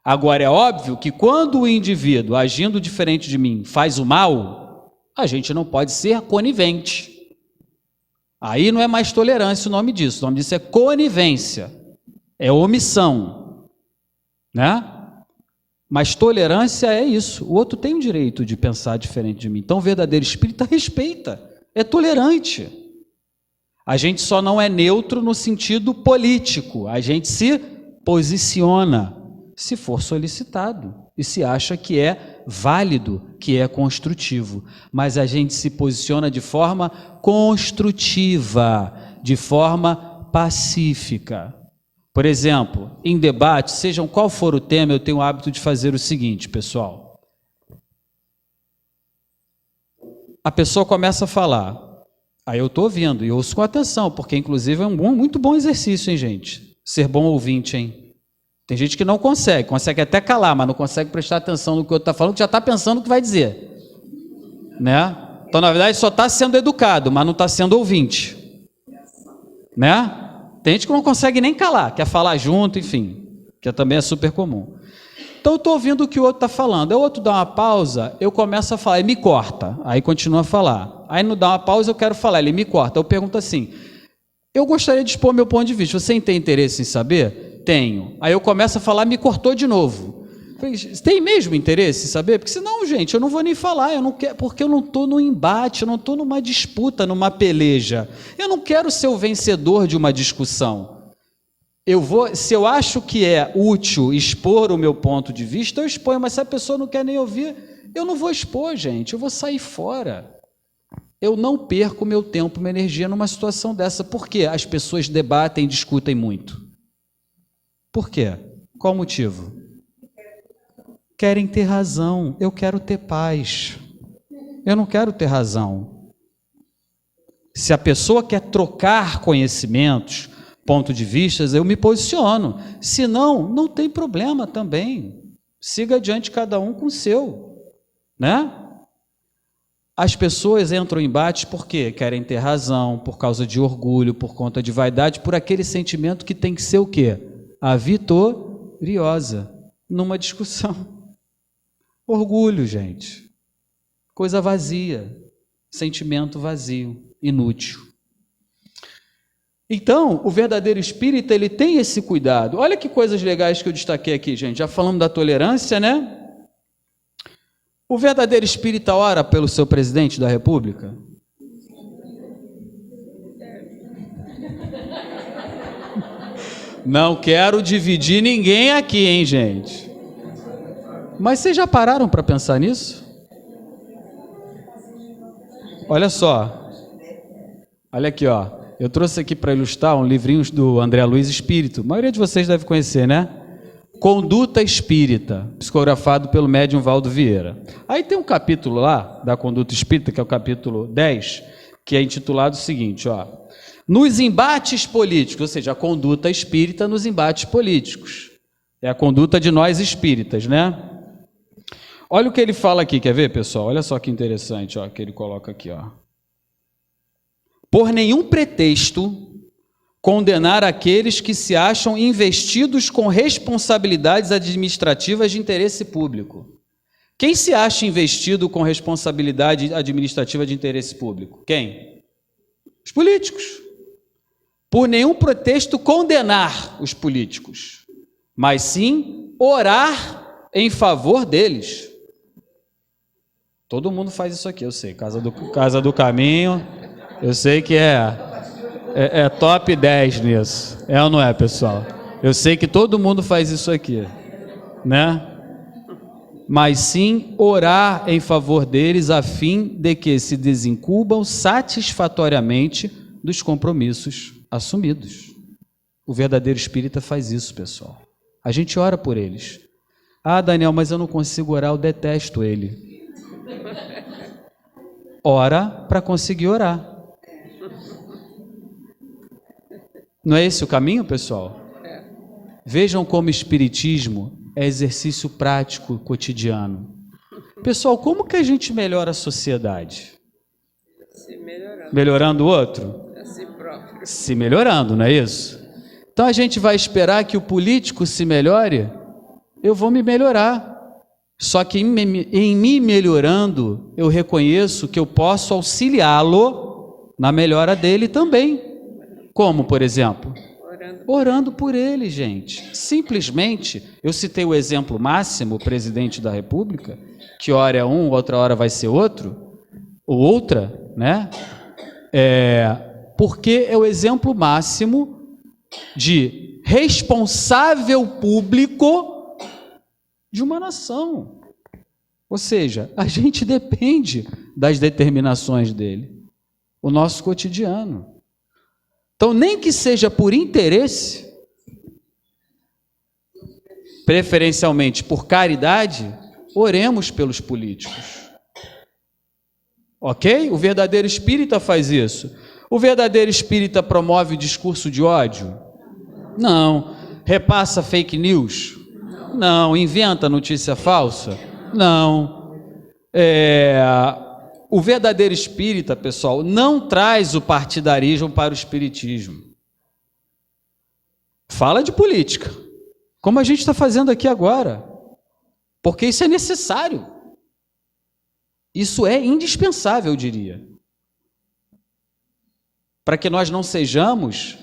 C: Agora, é óbvio que quando o indivíduo, agindo diferente de mim, faz o mal, a gente não pode ser conivente. Aí não é mais tolerância o nome disso é conivência, é omissão, né? Mas tolerância é isso, o outro tem o direito de pensar diferente de mim. Então o verdadeiro espírita respeita, é tolerante. A gente só não é neutro no sentido político, a gente se posiciona, se for solicitado, e se acha que é válido, que é construtivo, mas a gente se posiciona de forma construtiva, de forma pacífica. Por exemplo, em debate, sejam qual for o tema, eu tenho o hábito de fazer o seguinte, pessoal. A pessoa começa a falar, aí eu estou ouvindo e ouço com atenção, porque inclusive é um muito bom exercício, hein, gente? Ser bom ouvinte, hein? Tem gente que não consegue até calar, mas não consegue prestar atenção no que o outro está falando, que já está pensando o que vai dizer. Né? Então, na verdade, só está sendo educado, mas não está sendo ouvinte. Né? Tem gente que não consegue nem calar, quer falar junto, enfim, que também é super comum. Então, eu estou ouvindo o que o outro está falando. Aí o outro dá uma pausa, eu começo a falar, ele me corta, aí continua a falar. Aí não dá uma pausa, eu quero falar, ele me corta. Eu pergunto assim, eu gostaria de expor meu ponto de vista, você tem interesse em saber? Tenho. Aí eu começo a falar, me cortou de novo. Falei, tem mesmo interesse em saber? Porque senão, gente, eu não vou nem falar, eu não quero, porque eu não estou no embate, eu não estou numa disputa, numa peleja. Eu não quero ser o vencedor de uma discussão. Se eu acho que é útil expor o meu ponto de vista, eu exponho, mas se a pessoa não quer nem ouvir, eu não vou expor, gente, eu vou sair fora. Eu não perco meu tempo, minha energia numa situação dessa. Por quê? As pessoas debatem e discutem muito. Por quê? Qual o motivo? Querem ter razão. Eu quero ter paz. Eu não quero ter razão. Se a pessoa quer trocar conhecimentos, ponto de vista, eu me posiciono. Se não, não tem problema também. Siga adiante cada um com o seu. Né? As pessoas entram em embate porque querem ter razão, por causa de orgulho, por conta de vaidade, por aquele sentimento que tem que ser o quê? A vitoriosa numa discussão. Orgulho, gente. Coisa vazia. Sentimento vazio, inútil. Então, o verdadeiro espírita, ele tem esse cuidado. Olha que coisas legais que eu destaquei aqui, gente. Já falamos da tolerância, né? O verdadeiro espírita ora pelo seu presidente da República? Não quero dividir ninguém aqui, hein, gente? Mas vocês já pararam para pensar nisso? Olha só. Olha aqui, ó. Eu trouxe aqui para ilustrar um livrinho do André Luiz Espírito. A maioria de vocês deve conhecer, né? Conduta Espírita, psicografado pelo médium Valdo Vieira. Aí tem um capítulo lá da Conduta Espírita, que é o capítulo 10, que é intitulado o seguinte, ó. Nos embates políticos, ou seja, a conduta espírita nos embates políticos. É a conduta de nós espíritas, né? Olha o que ele fala aqui, quer ver, pessoal? Olha só que interessante, ó, que ele coloca aqui, ó. Por nenhum pretexto condenar aqueles que se acham investidos com responsabilidades administrativas de interesse público. Quem se acha investido com responsabilidade administrativa de interesse público? Quem? Os políticos. Por nenhum pretexto condenar os políticos, mas sim orar em favor deles. Todo mundo faz isso aqui, eu sei. Casa do Caminho, eu sei que é top 10 nisso. É ou não é, pessoal? Eu sei que todo mundo faz isso aqui, né? Mas sim orar em favor deles a fim de que se desincumbam satisfatoriamente dos compromissos assumidos. O verdadeiro espírita faz isso, pessoal. A gente ora por eles. Ah, Daniel, mas eu não consigo orar, eu detesto ele. Ora para conseguir orar. Não é esse o caminho, pessoal? Vejam como o espiritismo é exercício prático, cotidiano. Pessoal, como que a gente melhora a sociedade? Se melhorando. Melhorando o outro? A si próprio. Se melhorando, não é isso? Então a gente vai esperar que o político se melhore? Eu vou me melhorar. Só que em me melhorando, eu reconheço que eu posso auxiliá-lo na melhora dele também. Como, por exemplo? Orando por ele, gente. Simplesmente, eu citei o exemplo máximo, o presidente da República, que hora é um, outra hora vai ser outro, ou outra, né? Porque é o exemplo máximo de responsável público de uma nação. Ou seja, a gente depende das determinações dele, o nosso cotidiano. Então, nem que seja por interesse, preferencialmente por caridade, oremos pelos políticos. Ok? O verdadeiro espírita faz isso. O verdadeiro espírita promove o discurso de ódio? Não. Repassa fake news? Não. Inventa notícia falsa? Não. O verdadeiro espírita, pessoal, não traz o partidarismo para o espiritismo. Fala de política, como a gente está fazendo aqui agora, porque isso é necessário. Isso é indispensável, eu diria, para que nós não sejamos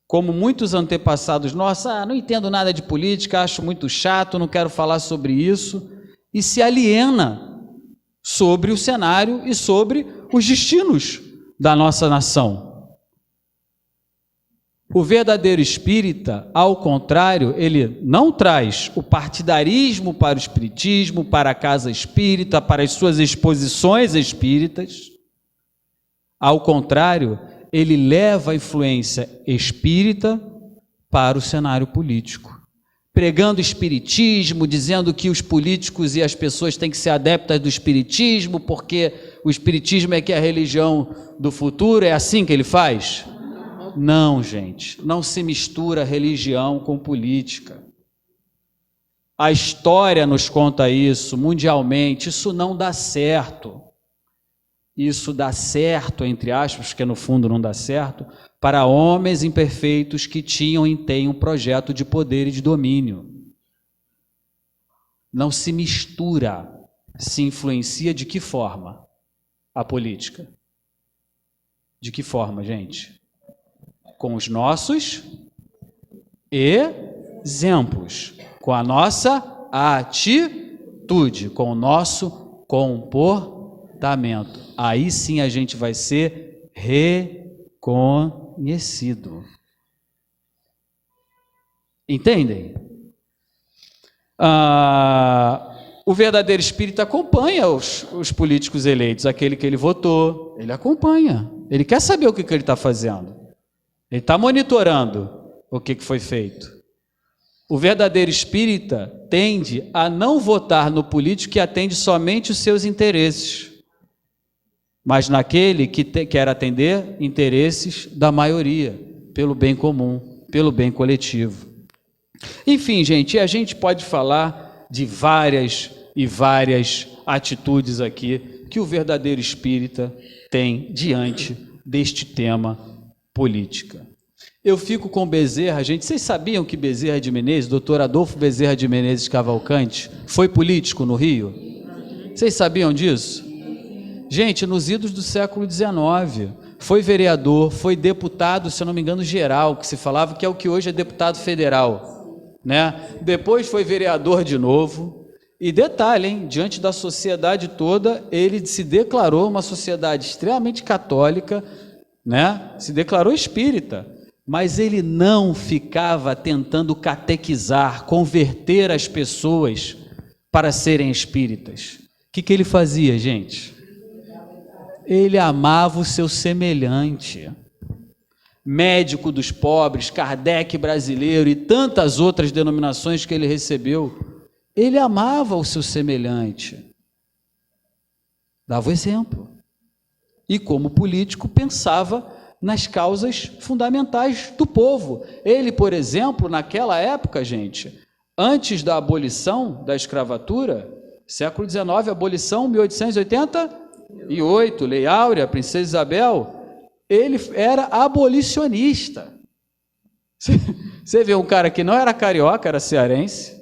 C: como muitos antepassados nossos, não entendo nada de política, acho muito chato, não quero falar sobre isso, e se aliena sobre o cenário e sobre os destinos da nossa nação. O verdadeiro espírita, ao contrário, ele não traz o partidarismo para o espiritismo, para a casa espírita, para as suas exposições espíritas. Ao contrário, ele leva a influência espírita para o cenário político, pregando espiritismo, dizendo que os políticos e as pessoas têm que ser adeptas do espiritismo, porque o espiritismo é que é a religião do futuro. É assim que ele faz? Não, gente, não se mistura religião com política. A história nos conta isso, mundialmente, isso não dá certo. Isso dá certo, entre aspas, porque no fundo não dá certo, para homens imperfeitos que tinham e têm um projeto de poder e de domínio. Não se mistura, se influencia de que forma? A política. De que forma, gente? Com os nossos exemplos, com a nossa atitude, com o nosso comportamento. Aí sim a gente vai ser reconhecido. Entendem? O verdadeiro espírita acompanha os políticos eleitos, aquele que ele votou, ele acompanha, ele quer saber o que ele está fazendo, ele está monitorando o que foi feito. O verdadeiro espírita tende a não votar no político que atende somente os seus interesses, mas naquele que quer atender interesses da maioria, pelo bem comum, pelo bem coletivo. Enfim, gente, a gente pode falar de várias e várias atitudes aqui que o verdadeiro espírita tem diante deste tema política. Eu fico com Bezerra, gente. Vocês sabiam que Bezerra de Menezes, doutor Adolfo Bezerra de Menezes Cavalcante, foi político no Rio? Vocês sabiam disso? Gente, nos idos do século XIX, foi vereador, foi deputado, se eu não me engano, geral, que se falava que é o que hoje é deputado federal, né? Depois foi vereador de novo. E detalhe, hein? Diante da sociedade toda, ele se declarou uma sociedade extremamente católica, né? Se declarou espírita, mas ele não ficava tentando catequizar, converter as pessoas para serem espíritas. O que ele fazia, gente? Ele amava o seu semelhante. Médico dos pobres, Kardec brasileiro e tantas outras denominações que ele recebeu, ele amava o seu semelhante. Dava o exemplo. E como político pensava nas causas fundamentais do povo. Ele, por exemplo, naquela época, gente, antes da abolição da escravatura, século XIX, abolição 1888, Lei Áurea, Princesa Isabel, ele era abolicionista. Você vê um cara que não era carioca, era cearense,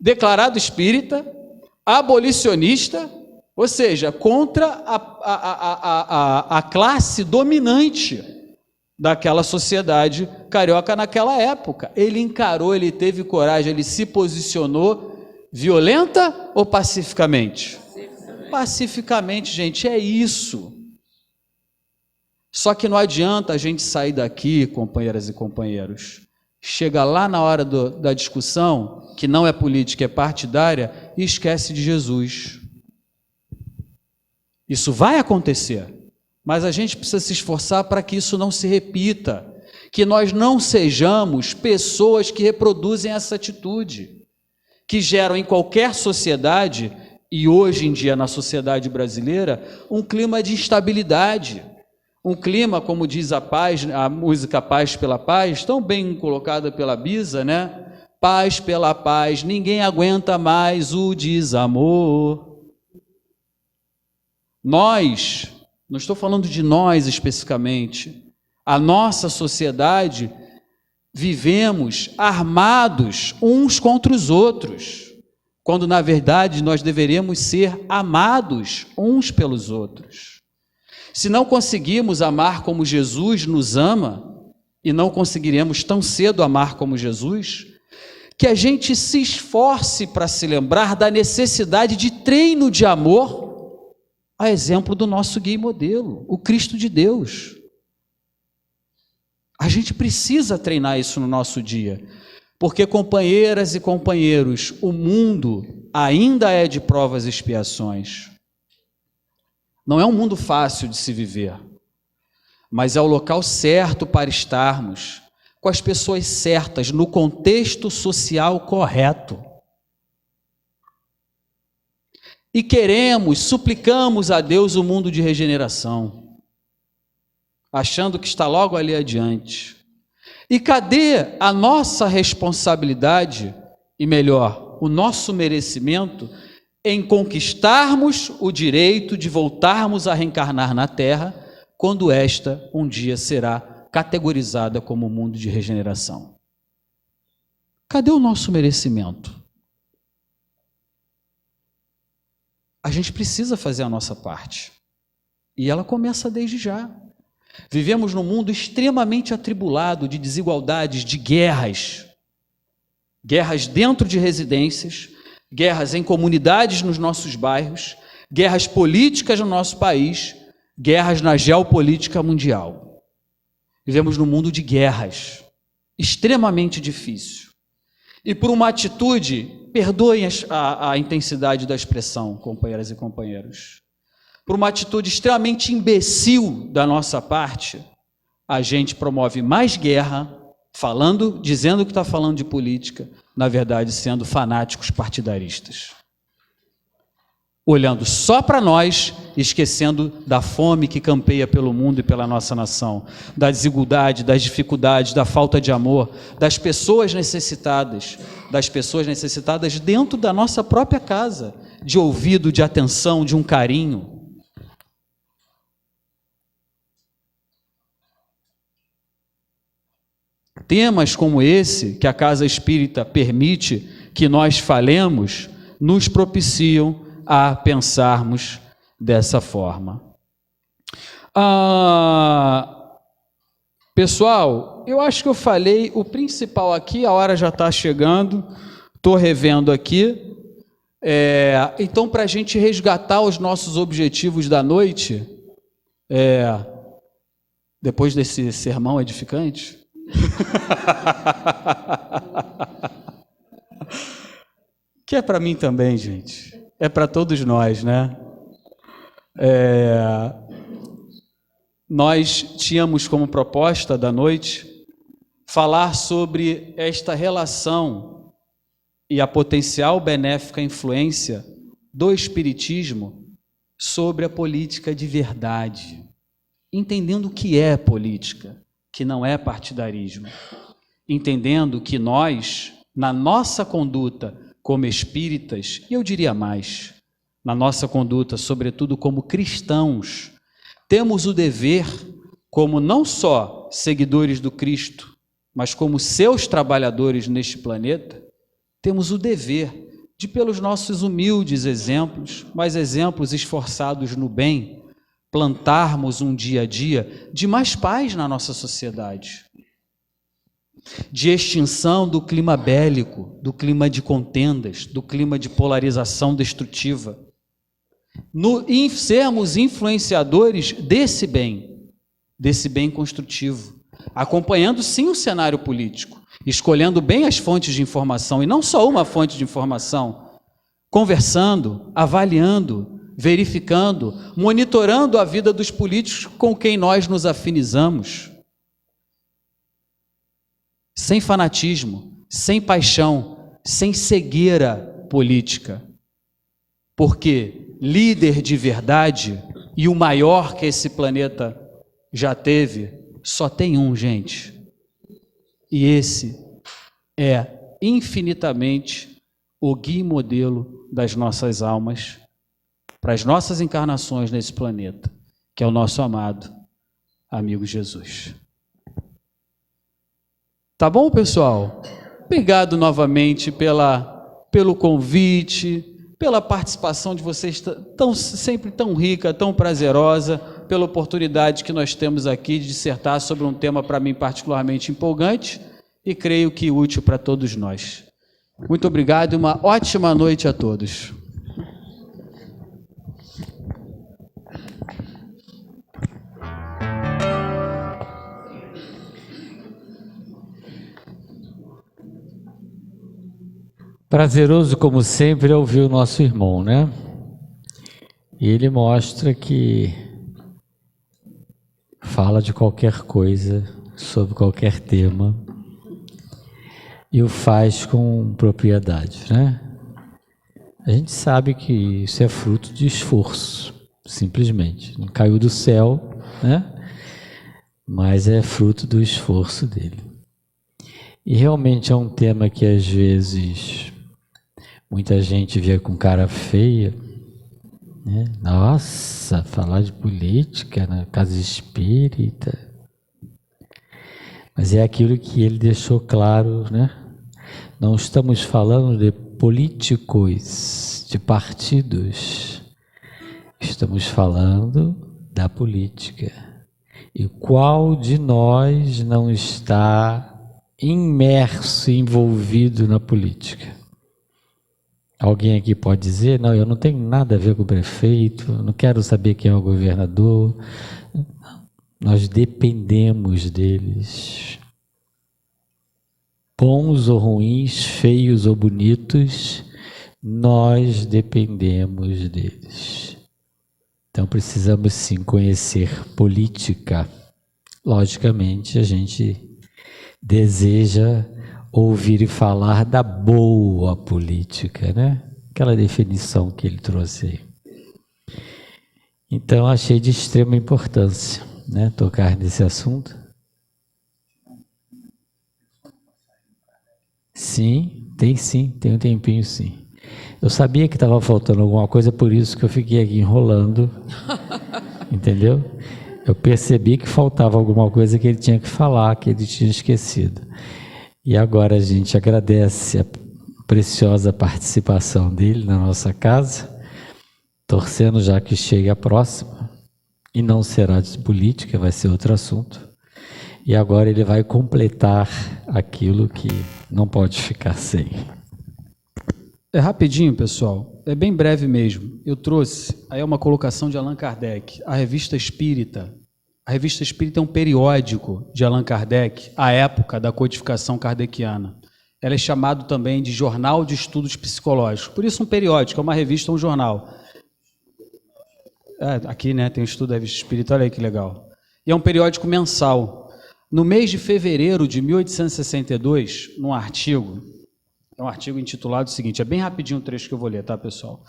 C: declarado espírita, abolicionista, ou seja, contra a classe dominante daquela sociedade carioca naquela época. Ele encarou, ele teve coragem, ele se posicionou violenta ou pacificamente? Pacificamente, gente, é isso. Só que não adianta a gente sair daqui, companheiras e companheiros, chega lá na hora da discussão, que não é política, é partidária, e esquece de Jesus. Isso vai acontecer, mas a gente precisa se esforçar para que isso não se repita, que nós não sejamos pessoas que reproduzem essa atitude, que geram em qualquer sociedade, e hoje em dia na sociedade brasileira, um clima de instabilidade, um clima, como diz a música Paz pela Paz, tão bem colocada pela Bisa, né? Paz pela paz, ninguém aguenta mais o desamor. Nós, não estou falando de nós especificamente, a nossa sociedade, vivemos armados uns contra os outros, quando na verdade nós deveríamos ser amados uns pelos outros. Se não conseguimos amar como Jesus nos ama, e não conseguiremos tão cedo amar como Jesus, que a gente se esforce para se lembrar da necessidade de treino de amor, a exemplo do nosso guia e modelo, o Cristo de Deus. A gente precisa treinar isso no nosso dia, porque, companheiras e companheiros, o mundo ainda é de provas e expiações. Não é um mundo fácil de se viver, mas é o local certo para estarmos, com as pessoas certas, no contexto social correto. E suplicamos a Deus o mundo de regeneração, achando que está logo ali adiante. E cadê a nossa responsabilidade, e melhor, o nosso merecimento, em conquistarmos o direito de voltarmos a reencarnar na Terra, quando esta um dia será categorizada como mundo de regeneração? Cadê o nosso merecimento? A gente precisa fazer a nossa parte, e ela começa desde já. Vivemos num mundo extremamente atribulado de desigualdades, de guerras dentro de residências, guerras em comunidades nos nossos bairros, guerras políticas no nosso país, guerras na geopolítica mundial. Vivemos num mundo de guerras, extremamente difícil. E por uma atitude, perdoem a intensidade da expressão, companheiras e companheiros, por uma atitude extremamente imbecil da nossa parte, a gente promove mais guerra, dizendo que está falando de política, na verdade sendo fanáticos partidaristas. Olhando só para nós, esquecendo da fome que campeia pelo mundo e pela nossa nação, da desigualdade, das dificuldades, da falta de amor, das pessoas necessitadas dentro da nossa própria casa, de ouvido, de atenção, de um carinho. Temas como esse, que a Casa Espírita permite que nós falemos, nos propiciam a pensarmos dessa forma. Pessoal, eu acho que eu falei o principal aqui, a hora já está chegando, estou revendo aqui. Então, para a gente resgatar os nossos objetivos da noite, depois desse sermão edificante, que é para mim também, gente, é para todos nós, né? Nós tínhamos como proposta da noite falar sobre esta relação e a potencial benéfica influência do Espiritismo sobre a política de verdade, entendendo o que é política, que não é partidarismo, entendendo que nós, na nossa conduta como espíritas, e eu diria mais, na nossa conduta, sobretudo como cristãos, temos o dever, como não só seguidores do Cristo, mas como seus trabalhadores neste planeta, temos o dever de, pelos nossos humildes exemplos, mas exemplos esforçados no bem, plantarmos um dia a dia de mais paz na nossa sociedade, de extinção do clima bélico, do clima de contendas, do clima de polarização destrutiva, sermos influenciadores desse bem construtivo, acompanhando sim o cenário político, escolhendo bem as fontes de informação, e não só uma fonte de informação, conversando, avaliando, verificando, monitorando a vida dos políticos com quem nós nos afinizamos, sem fanatismo, sem paixão, sem cegueira política, porque líder de verdade, e o maior que esse planeta já teve, só tem um, gente, e esse é infinitamente o guia e modelo das nossas almas, para as nossas encarnações nesse planeta, que é o nosso amado amigo Jesus. Tá bom, pessoal? Obrigado novamente pelo convite, pela participação de vocês sempre tão rica, tão prazerosa, pela oportunidade que nós temos aqui de dissertar sobre um tema para mim particularmente empolgante e creio que útil para todos nós. Muito obrigado e uma ótima noite a todos.
A: Prazeroso, como sempre, é ouvir o nosso irmão, né? E ele mostra que fala de qualquer coisa, sobre qualquer tema, e o faz com propriedade, né? A gente sabe que isso é fruto de esforço, simplesmente. Não caiu do céu, né? Mas é fruto do esforço dele. E realmente é um tema que às vezes muita gente vê com cara feia, né? Nossa, falar de política na casa espírita. Mas é aquilo que ele deixou claro, né? Não estamos falando de políticos, de partidos. Estamos falando da política. E qual de nós não está imerso, envolvido na política? Alguém aqui pode dizer, não, eu não tenho nada a ver com o prefeito, não quero saber quem é o governador. Nós dependemos deles. Bons ou ruins, feios ou bonitos, nós dependemos deles. Então precisamos sim conhecer política. Logicamente a gente deseja ouvir e falar da boa política, né? Aquela definição que ele trouxe aí. Então, achei de extrema importância, né, tocar nesse assunto. Sim, tem um tempinho sim. Eu sabia que estava faltando alguma coisa, por isso que eu fiquei aqui enrolando, entendeu? Eu percebi que faltava alguma coisa que ele tinha que falar, que ele tinha esquecido. E agora a gente agradece a preciosa participação dele na nossa casa, torcendo já que chegue a próxima, e não será de política, vai ser outro assunto. E agora ele vai completar aquilo que não pode ficar sem.
C: É rapidinho, pessoal, é bem breve mesmo. Eu trouxe, aí é uma colocação de Allan Kardec, a Revista Espírita. A Revista Espírita é um periódico de Allan Kardec, à época da codificação kardeciana. Ela é chamada também de Jornal de Estudos Psicológicos. Por isso um periódico, é uma revista, um jornal. Aqui, né, tem um estudo da Revista Espírita, olha aí que legal. E é um periódico mensal. No mês de fevereiro de 1862, num artigo, é um artigo intitulado o seguinte, é bem rapidinho o trecho que eu vou ler, tá, pessoal?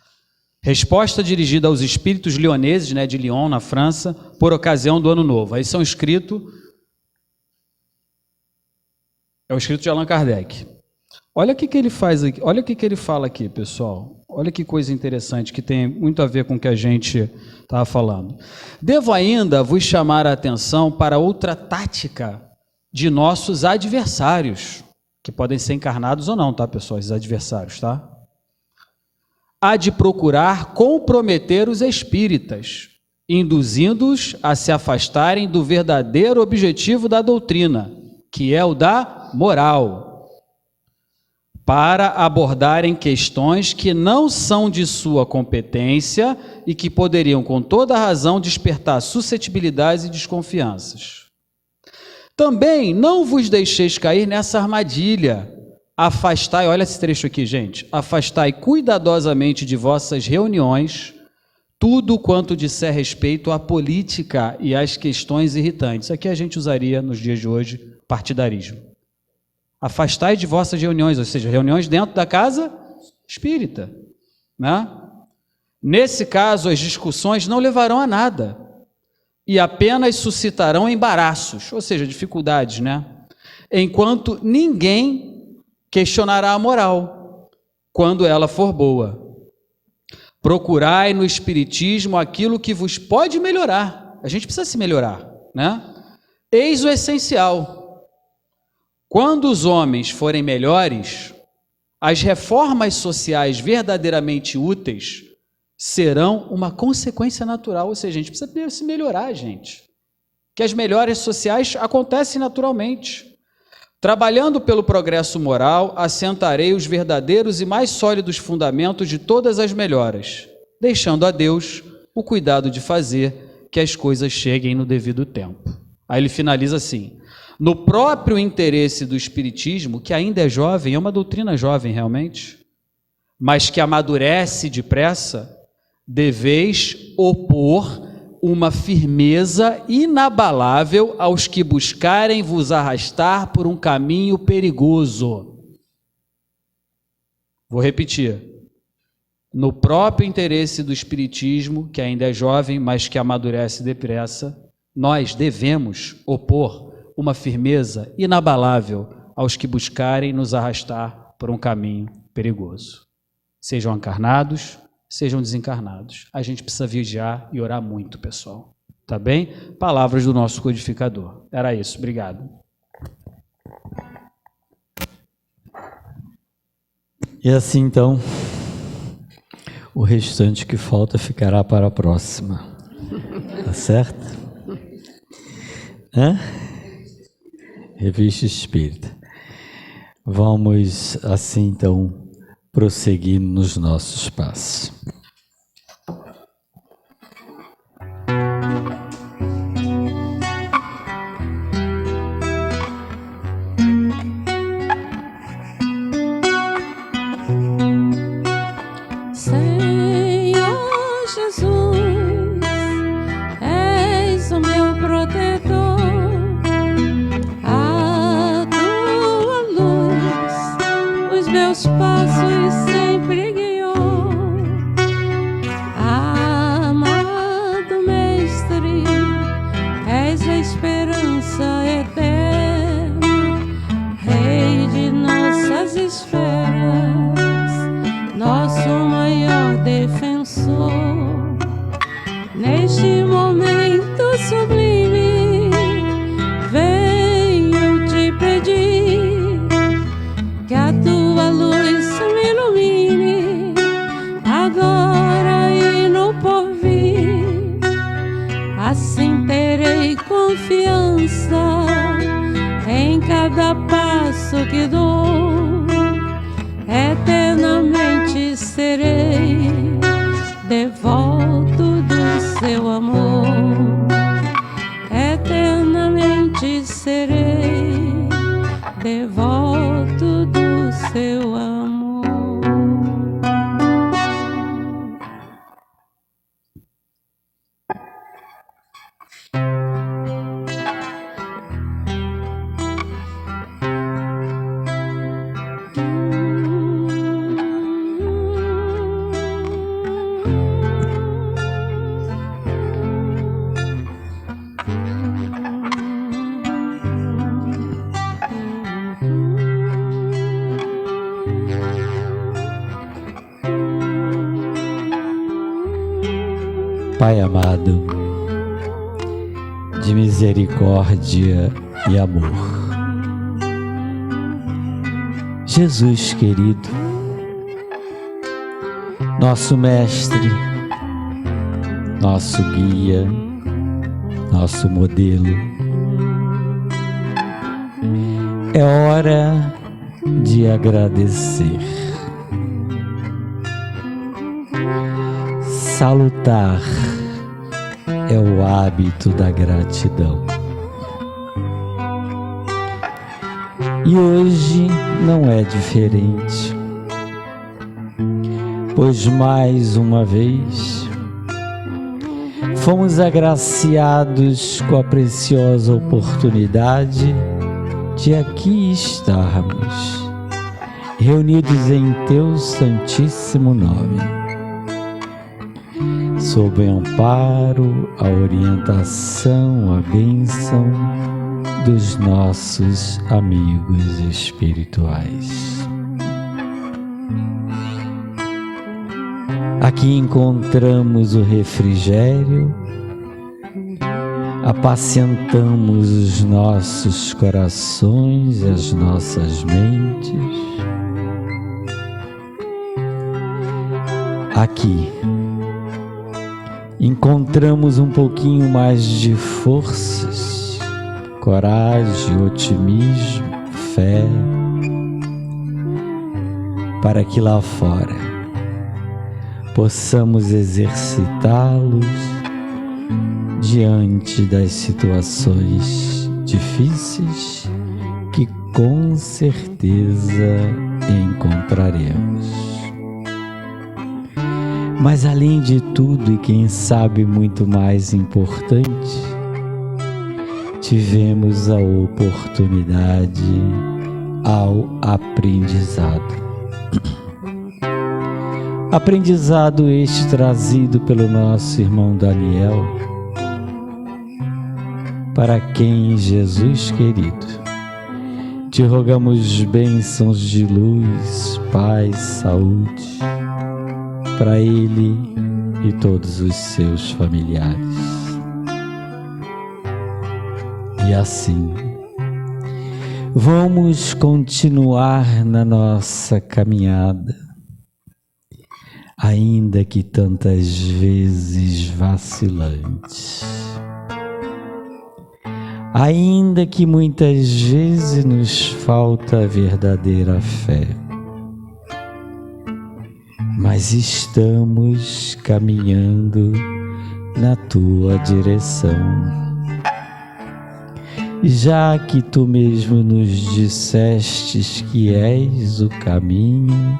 C: Resposta dirigida aos espíritos lioneses, né, de Lyon, na França, por ocasião do Ano Novo. Aí são escritos... É o escrito de Allan Kardec. Olha o que ele faz aqui, olha o que ele fala aqui, pessoal. Olha que coisa interessante, que tem muito a ver com o que a gente estava falando. Devo ainda vos chamar a atenção para outra tática de nossos adversários, que podem ser encarnados ou não, tá, pessoal? Esses adversários, tá? Há de procurar comprometer os espíritas, induzindo-os a se afastarem do verdadeiro objetivo da doutrina, que é o da moral, para abordarem questões que não são de sua competência e que poderiam, com toda razão, despertar suscetibilidades e desconfianças. Também não vos deixeis cair nessa armadilha. Afastai, olha esse trecho aqui, gente. Afastai cuidadosamente de vossas reuniões tudo quanto disser respeito à política e às questões irritantes. Aqui a gente usaria, nos dias de hoje, partidarismo. Afastai de vossas reuniões, ou seja, reuniões dentro da casa espírita, né? Nesse caso, as discussões não levarão a nada e apenas suscitarão embaraços, ou seja, dificuldades, né? Enquanto ninguém questionará a moral, quando ela for boa. Procurai no Espiritismo aquilo que vos pode melhorar. A gente precisa se melhorar, né? Eis o essencial. Quando os homens forem melhores, as reformas sociais verdadeiramente úteis serão uma consequência natural, ou seja, a gente precisa se melhorar, gente. Que as melhorias sociais acontecem naturalmente. Trabalhando pelo progresso moral, assentarei os verdadeiros e mais sólidos fundamentos de todas as melhoras, deixando a Deus o cuidado de fazer que as coisas cheguem no devido tempo. Aí ele finaliza assim: no próprio interesse do Espiritismo, que ainda é jovem, é uma doutrina jovem realmente, mas que amadurece depressa, deveis opor uma firmeza inabalável aos que buscarem vos arrastar por um caminho perigoso. Vou repetir. No próprio interesse do Espiritismo, que ainda é jovem, mas que amadurece depressa, nós devemos opor uma firmeza inabalável aos que buscarem nos arrastar por um caminho perigoso. Sejam encarnados, sejam desencarnados. A gente precisa vigiar e orar muito, pessoal. Tá bem? Palavras do nosso codificador. Era isso. Obrigado.
A: E assim, então, o restante que falta ficará para a próxima. Tá certo? Revista Espírita. Vamos, assim, então, prosseguir nos nossos passos. Pai amado, de misericórdia e amor, Jesus querido, nosso mestre, nosso guia, nosso modelo, é hora de agradecer. Salutar é o hábito da gratidão. E hoje não é diferente, pois mais uma vez fomos agraciados com a preciosa oportunidade de aqui estarmos, reunidos em Teu Santíssimo Nome, sob o amparo, a orientação, a bênção dos nossos amigos espirituais. Aqui encontramos o refrigério, apacentamos os nossos corações e as nossas mentes. Aqui encontramos um pouquinho mais de forças, coragem, otimismo, fé, para que lá fora possamos exercitá-los diante das situações difíceis que com certeza encontraremos. Mas além de tudo, e quem sabe muito mais importante, tivemos a oportunidade ao aprendizado. Aprendizado este trazido pelo nosso irmão Daniel, para quem, Jesus querido, te rogamos bênçãos de luz, paz, saúde, para ele e todos os seus familiares. E assim, vamos continuar na nossa caminhada, ainda que tantas vezes vacilantes, ainda que muitas vezes nos falta a verdadeira fé, mas estamos caminhando na tua direção, já que tu mesmo nos dissestes que és o caminho,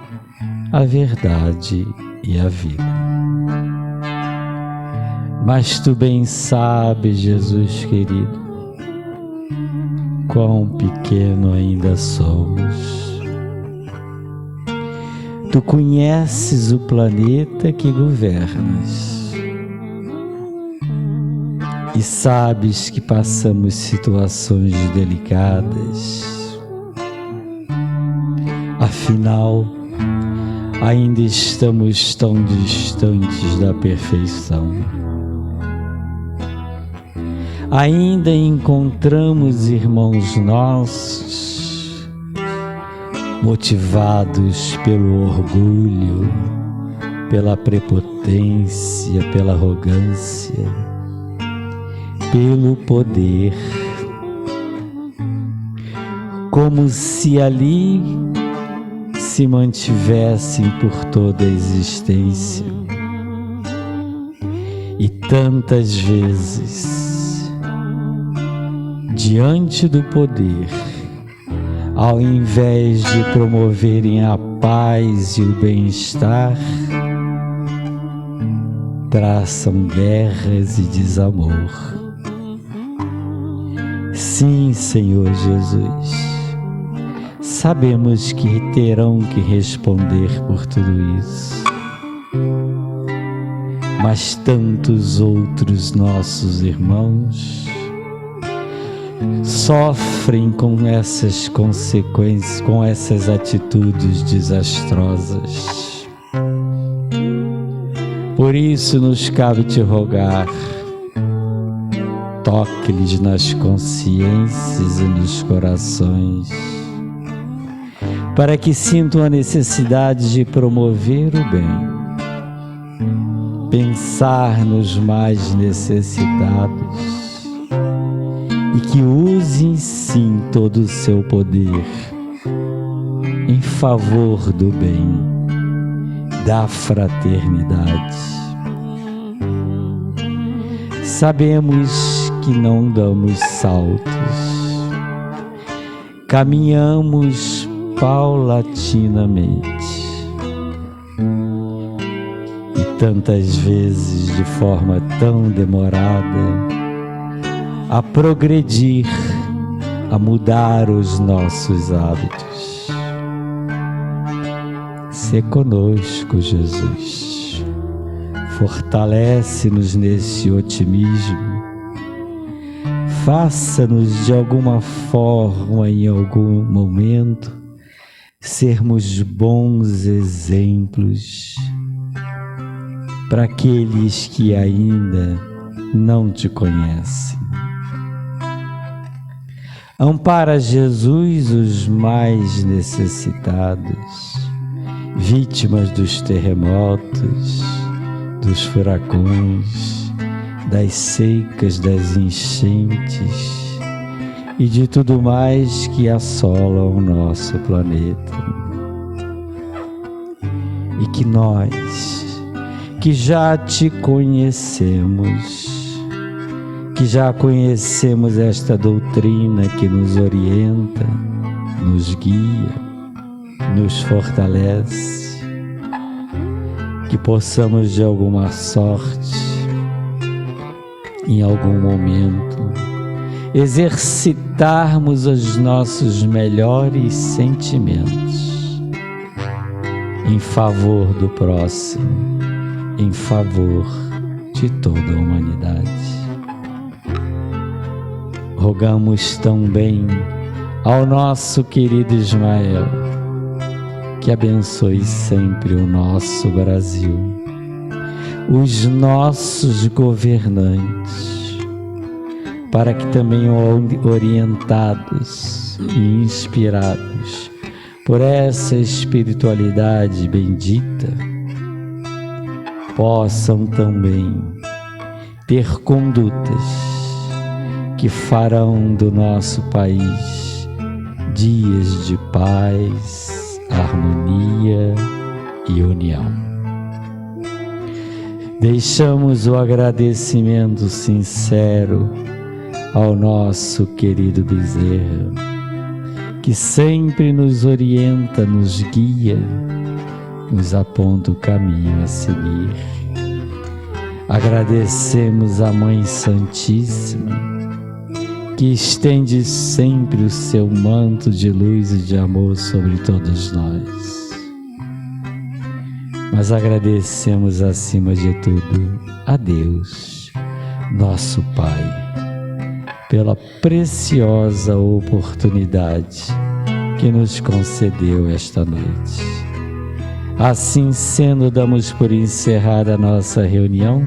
A: a verdade e a vida. Mas tu bem sabes, Jesus querido, quão pequeno ainda somos. Tu conheces o planeta que governas e sabes que passamos situações delicadas. Afinal, ainda estamos tão distantes da perfeição. Ainda encontramos irmãos nossos motivados pelo orgulho, pela prepotência, pela arrogância, pelo poder, como se ali se mantivessem por toda a existência. E tantas vezes, diante do poder, ao invés de promoverem a paz e o bem-estar, traçam guerras e desamor. Sim, Senhor Jesus, sabemos que terão que responder por tudo isso, mas tantos outros nossos irmãos sofrem com essas consequências, com essas atitudes desastrosas. Por isso nos cabe te rogar, toque-lhes nas consciências e nos corações, para que sintam a necessidade de promover o bem, pensar nos mais necessitados e que usem sim todo o seu poder em favor do bem, da fraternidade. Sabemos que não damos saltos, caminhamos paulatinamente e tantas vezes de forma tão demorada a progredir, a mudar os nossos hábitos. Sê conosco, Jesus. Fortalece-nos nesse otimismo. Faça-nos de alguma forma, em algum momento, sermos bons exemplos para aqueles que ainda não te conhecem. Ampara, Jesus, os mais necessitados, vítimas dos terremotos, dos furacões, das secas, das enchentes e de tudo mais que assola o nosso planeta. E que nós, que já te conhecemos, que já conhecemos esta doutrina que nos orienta, nos guia, nos fortalece, que possamos de alguma sorte, em algum momento, exercitarmos os nossos melhores sentimentos em favor do próximo, em favor de toda a humanidade. Rogamos também ao nosso querido Ismael que abençoe sempre o nosso Brasil, os nossos governantes, para que também orientados e inspirados por essa espiritualidade bendita, possam também ter condutas que farão do nosso país dias de paz, harmonia e união. Deixamos o agradecimento sincero ao nosso querido Bezerra, que sempre nos orienta, nos guia, nos aponta o caminho a seguir. Agradecemos a Mãe Santíssima, que estende sempre o seu manto de luz e de amor sobre todos nós. Mas agradecemos acima de tudo a Deus, nosso Pai, pela preciosa oportunidade que nos concedeu esta noite. Assim sendo, damos por encerrada a nossa reunião,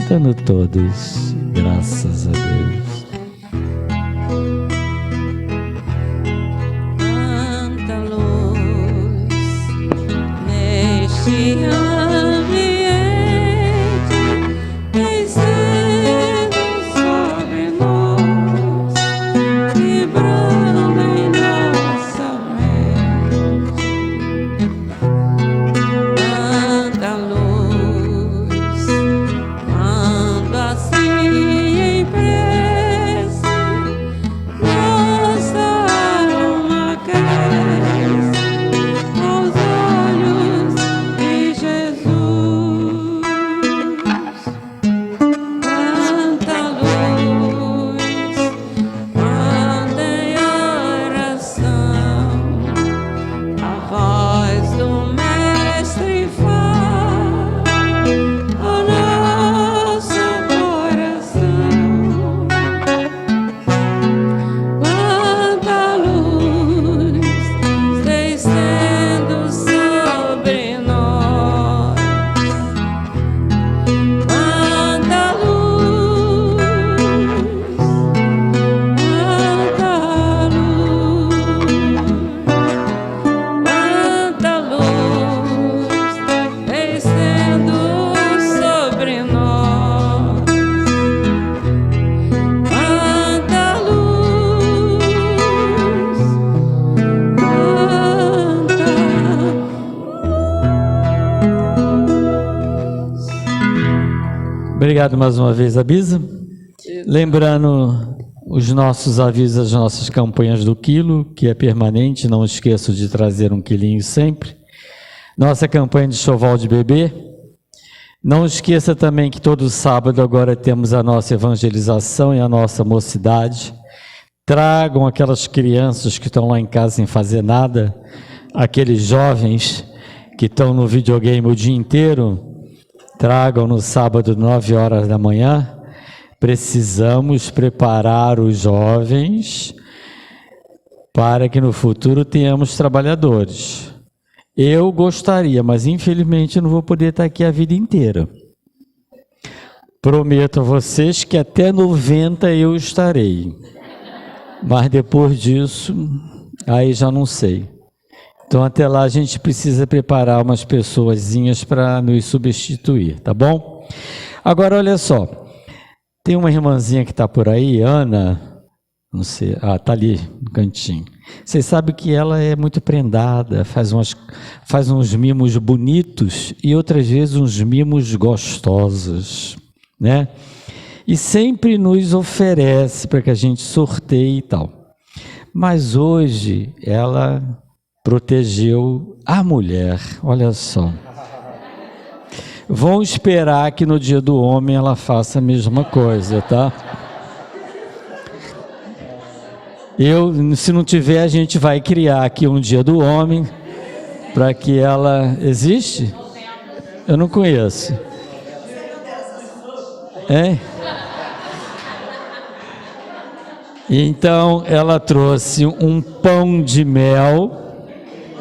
A: dando todos graças a Deus. Obrigado mais uma vez, Abisa. Lembrando os nossos avisos, as nossas campanhas do quilo, que é permanente, não esqueço de trazer um quilinho sempre. Nossa campanha de enxoval de bebê. Não esqueça também que todo sábado agora temos a nossa evangelização e a nossa mocidade. Tragam aquelas crianças que estão lá em casa sem fazer nada, aqueles jovens que estão no videogame o dia inteiro, tragam no sábado 9 horas da manhã. Precisamos preparar os jovens para que no futuro tenhamos trabalhadores. Eu gostaria, mas infelizmente eu não vou poder estar aqui a vida inteira. Prometo a vocês que até 90 eu estarei. Mas depois disso, aí já não sei. Então até lá a gente precisa preparar umas pessoazinhas para nos substituir, tá bom? Agora olha só, tem uma irmãzinha que está por aí, Ana, não sei, está ali no cantinho. Vocês sabem que ela é muito prendada, faz uns mimos bonitos e outras vezes uns mimos gostosos, né? E sempre nos oferece para que a gente sorteie e tal. Mas hoje ela protegeu a mulher, olha só. Vão esperar que no dia do homem ela faça a mesma coisa, tá? Se não tiver, a gente vai criar aqui um dia do homem para que ela... Existe? Eu não conheço. É? Então, ela trouxe um pão de mel,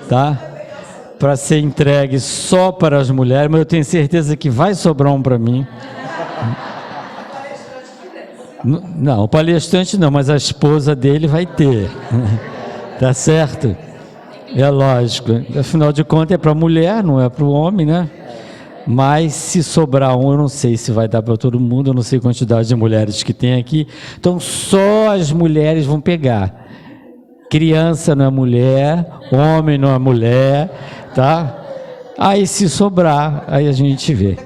A: tá? Para ser entregue só para as mulheres, mas eu tenho certeza que vai sobrar um para mim. Não, o palestrante não, mas a esposa dele vai ter. Tá certo? É lógico. Afinal de contas é para a mulher, não é para o homem, né? Mas se sobrar um, eu não sei se vai dar para todo mundo, eu não sei a quantidade de mulheres que tem aqui. Então só as mulheres vão pegar. Criança não é mulher, homem não é mulher, tá? Aí se sobrar, aí a gente vê.